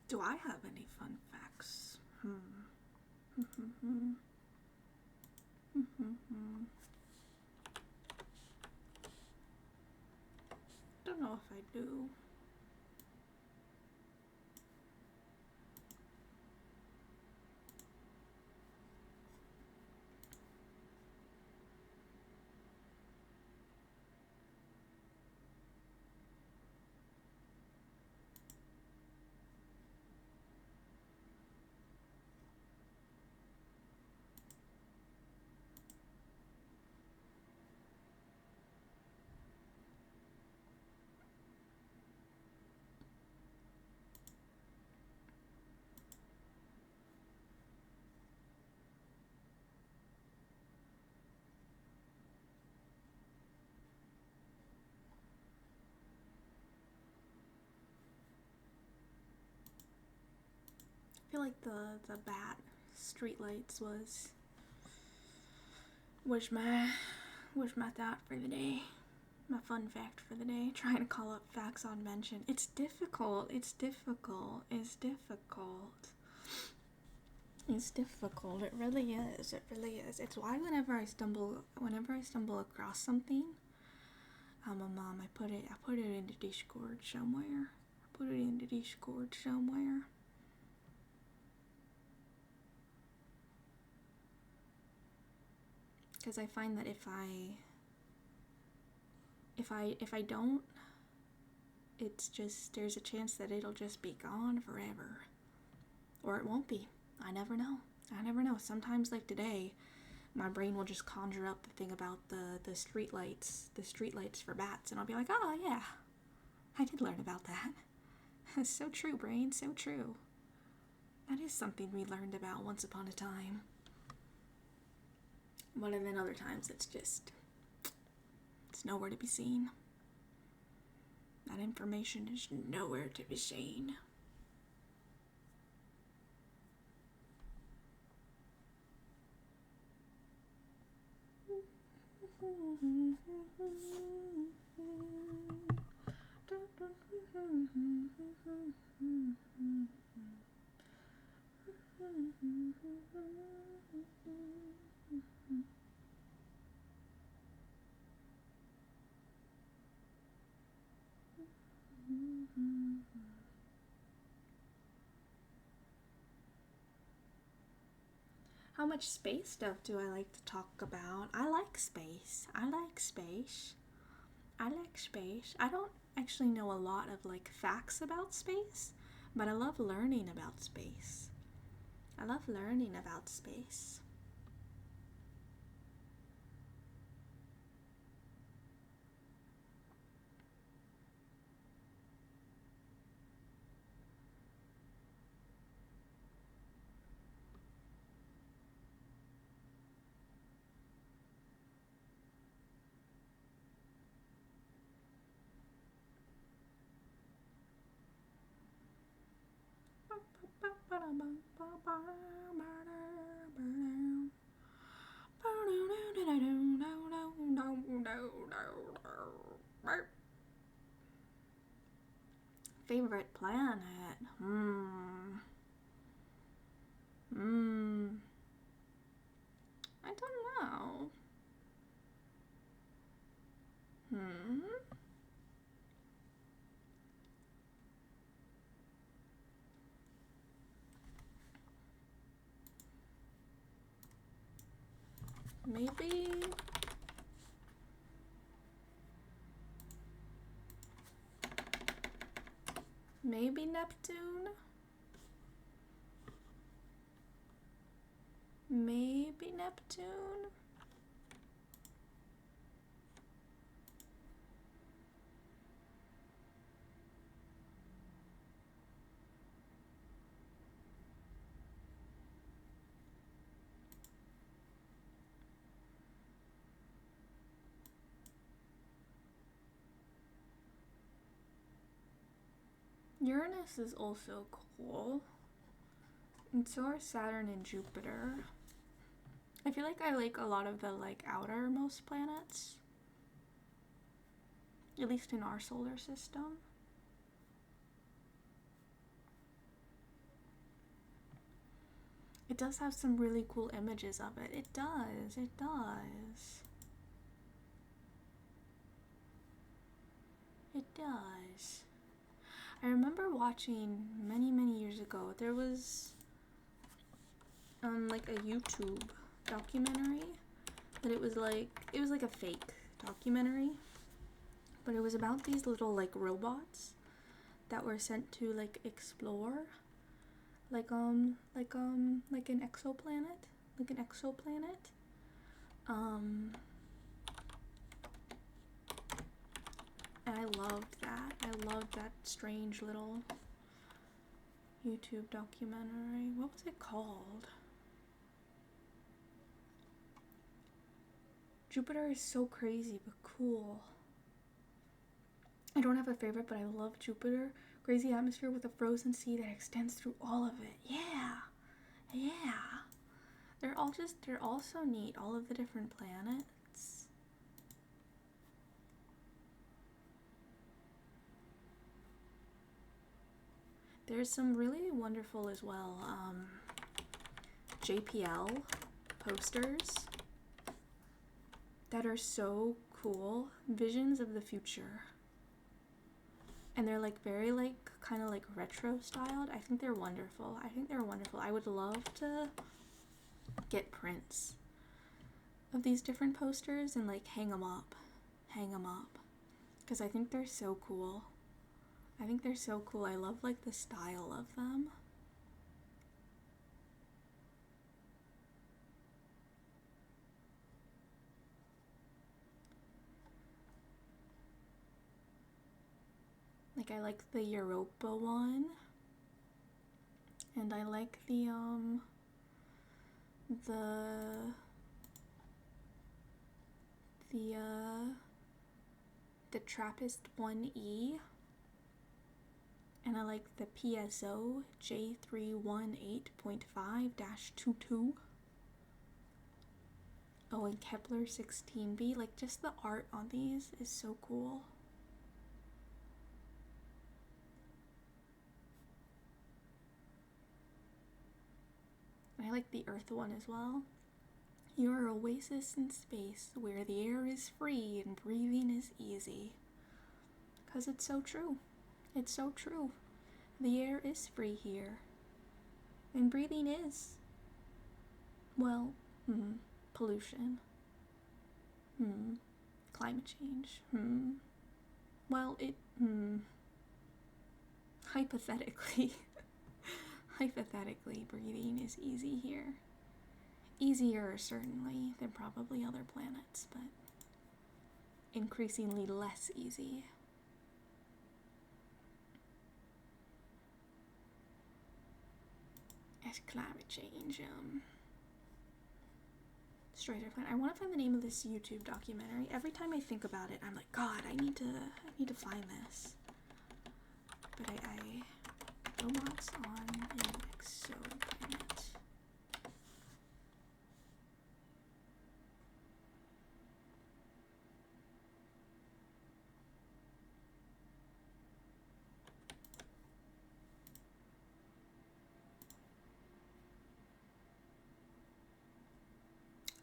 Do I have any fun facts? Don't know if I do. I feel like the bat streetlights was my thought for the day. My fun fact for the day. Trying to call up facts on mention. It's difficult. It's difficult. It's difficult. It's difficult. It really is. It really is. It's why whenever I stumble across something, Mom, I put it into Discord somewhere. Because I find that if I don't, it's just, there's a chance that it'll just be gone forever. Or it won't be. I never know. Sometimes, like today, my brain will just conjure up the thing about the streetlights for bats, and I'll be like, oh yeah, I did learn about that. So true, brain, so true. That is something we learned about once upon a time. But then other times it's nowhere to be seen. That information is nowhere to be seen. How much space stuff do I like to talk about? I like space. I don't actually know a lot of like facts about space, but I love learning about space. Favorite planet? I don't know. Maybe Neptune? Maybe Neptune? Uranus is also cool. And so are Saturn and Jupiter. I feel like I like a lot of the like outermost planets. At least in our solar system. It does have some really cool images of it. It does. It does. It does. I remember watching many years ago, there was like a YouTube documentary that it was like a fake documentary, but it was about these little like robots that were sent to like explore like an exoplanet, and I loved that strange little YouTube documentary. What was it called? Jupiter is so crazy but cool. I don't have a favorite, but I love Jupiter. Crazy atmosphere with a frozen sea that extends through all of it. Yeah. They're all so neat, all of the different planets. There's some really wonderful as well, JPL posters that are so cool. Visions of the future. And they're like very like kind of like retro styled. I think they're wonderful. I would love to get prints of these different posters and like hang them up. Because I think they're so cool. I love like the style of them. Like I like the Europa one. And I like the Trappist 1E. And I like the PSO J318.5-22. Oh, and Kepler 16b. Like, just the art on these is so cool. And I like the Earth one as well. You're an oasis in space where the air is free and breathing is easy. 'Cause it's so true. It's so true. The air is free here. And breathing is, well, pollution. Climate change. Well, hypothetically, breathing is easy here. Easier, certainly, than probably other planets, but increasingly less easy. As climate change, destroys our planet. I want to find the name of this YouTube documentary. Every time I think about it, I'm like, God, I need to find this. But I robots on an exoplanet.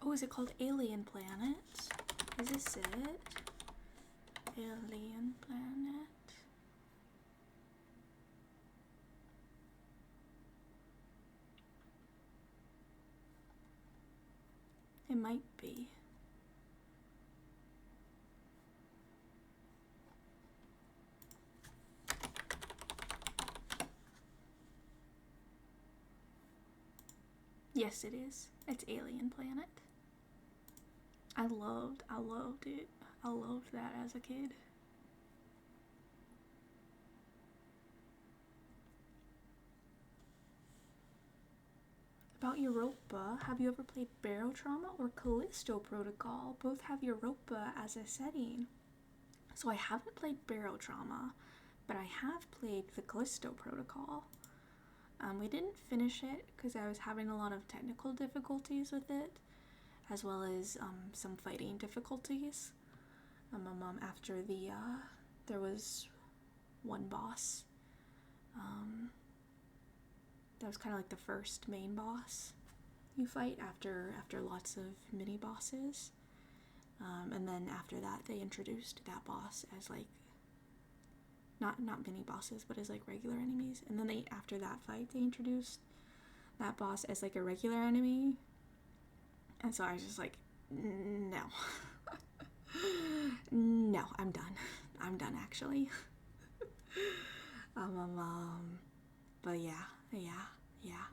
Oh, is it called Alien Planet? Is this it? Alien Planet. It might be. Yes, it is. It's Alien Planet. I loved it. I loved that as a kid. About Europa, have you ever played Barotrauma or Callisto Protocol? Both have Europa as a setting. So I haven't played Barotrauma, but I have played the Callisto Protocol. We didn't finish it because I was having a lot of technical difficulties with it, as well as some fighting difficulties. After there was one boss. That was kind of like the first main boss you fight after lots of mini bosses. And then after that, they introduced that boss as like not mini bosses, but as like regular enemies. And then after that fight, they introduced that boss as like a regular enemy. And so I was just like, no. No, I'm done. I'm done actually. But yeah.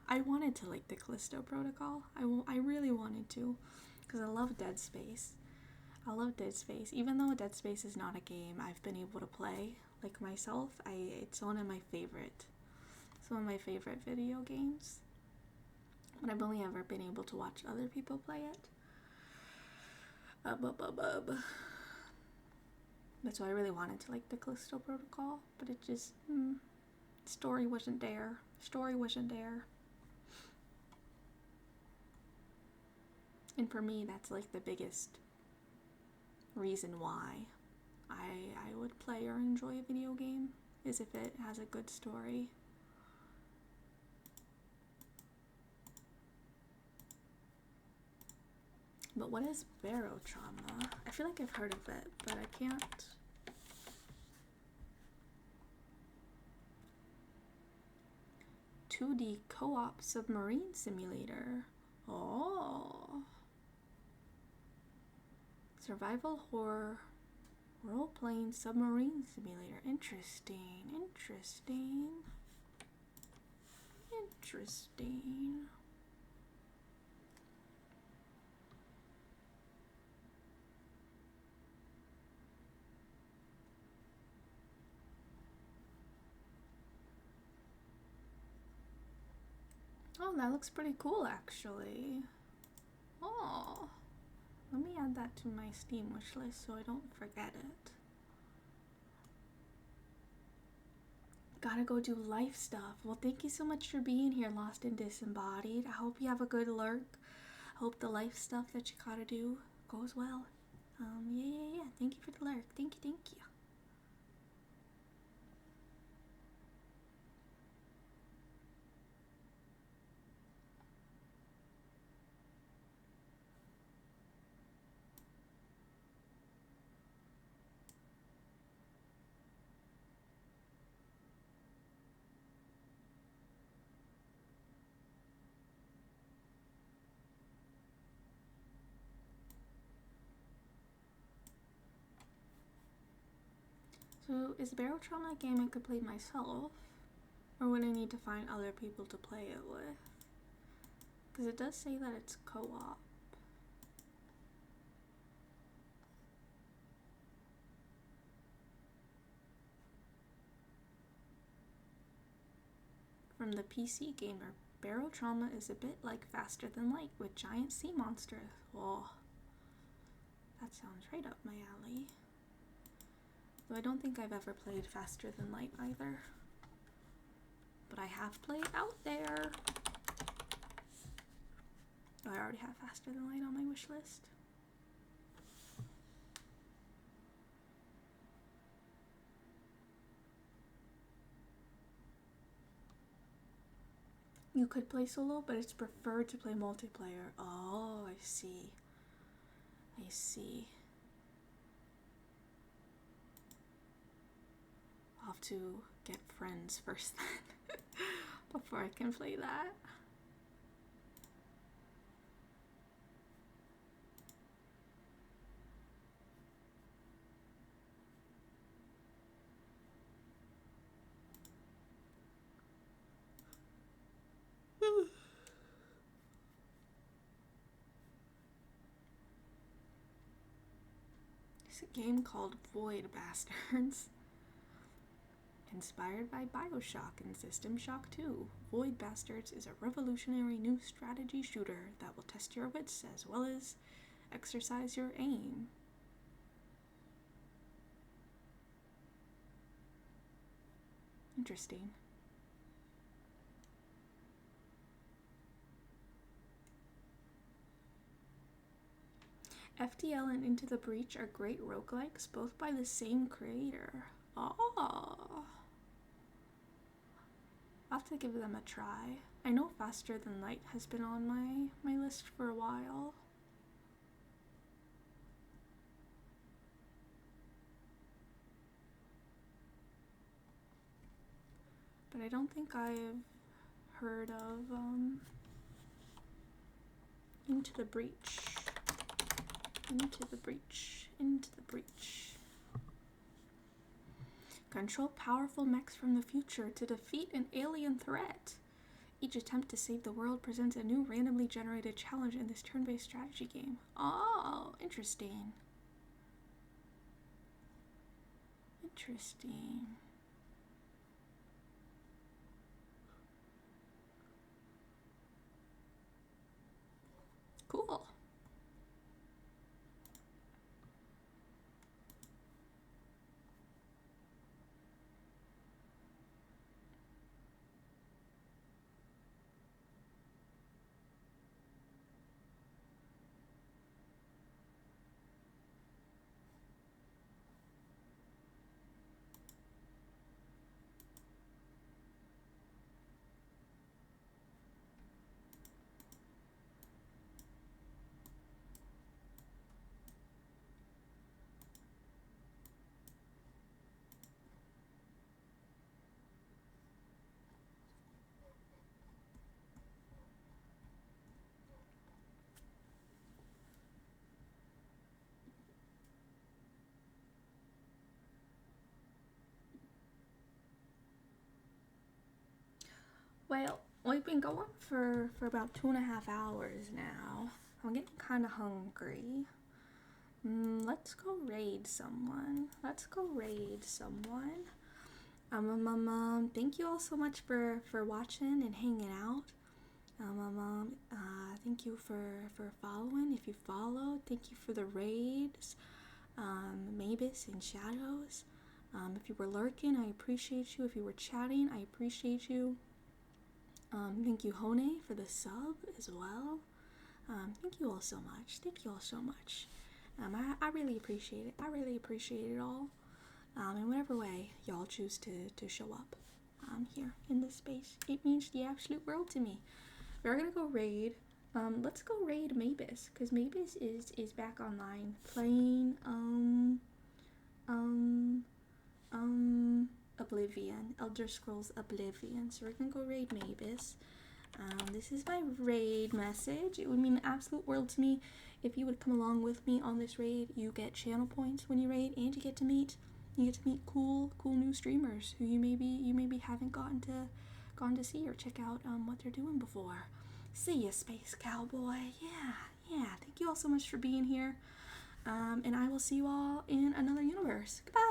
I wanted to like the Callisto Protocol. I really wanted to, because I love Dead Space. Even though Dead Space is not a game I've been able to play like myself. It's one of my favorite video games. But I've only ever been able to watch other people play it. That's why I really wanted to like the Callisto Protocol, but it just story wasn't there. And for me, that's like the biggest reason why I would play or enjoy a video game, is if it has a good story. But what is barotrauma? I feel like I've heard of it, but I can't. "2D co-op submarine simulator." Oh. Survival horror role-playing submarine simulator. Interesting. Oh, that looks pretty cool, actually. Oh, let me add that to my Steam wishlist so I don't forget it. Gotta go do life stuff. Well, thank you so much for being here, Lost and Disembodied. I hope you have a good lurk. I hope the life stuff that you gotta do goes well. Yeah. Thank you for the lurk. Thank you. So, is barotrauma a game I could play myself? Or would I need to find other people to play it with? Because it does say that it's co-op. From the PC gamer, barotrauma is a bit like Faster Than Light with giant sea monsters. Oh, that sounds right up my alley. Though I don't think I've ever played Faster Than Light either. But I have played Out There. Oh, I already have Faster Than Light on my wish list. You could play solo, but it's preferred to play multiplayer. Oh, I see. I'll have to get friends first then, before I can play that. It's a game called Void Bastards. Inspired by Bioshock and System Shock 2, Void Bastards is a revolutionary new strategy shooter that will test your wits as well as exercise your aim. Interesting. FTL and Into the Breach are great roguelikes, both by the same creator. Oh. I'll have to give them a try. I know Faster Than Light has been on my list for a while. But I don't think I've heard of Into the Breach. Into the Breach. Into the Breach. Control powerful mechs from the future to defeat an alien threat. Each attempt to save the world presents a new randomly generated challenge in this turn-based strategy game. Oh, interesting. Interesting. Cool. Well, we've been going for about 2.5 hours now. I'm getting kind of hungry. Let's go raid someone. Let's go raid someone. Thank you all so much for watching and hanging out. Thank you for following. If you follow, thank you for the raids. Mavis and Shadows. If you were lurking, I appreciate you. If you were chatting, I appreciate you. Thank you, Hone, for the sub as well. Thank you all so much. Thank you all so much. I really appreciate it. I really appreciate it all. In whatever way y'all choose to show up here in this space, it means the absolute world to me. We're gonna go raid. Let's go raid Mavis, because Mavis is back online playing Oblivion, Elder Scrolls Oblivion. So we're gonna go raid Mavis. This is my raid message. It would mean the absolute world to me if you would come along with me on this raid. You get channel points when you raid, and you get to meet cool new streamers who you maybe haven't gone to see or check out what they're doing before. See ya, Space Cowboy. Yeah. Thank you all so much for being here. And I will see you all in another universe. Goodbye.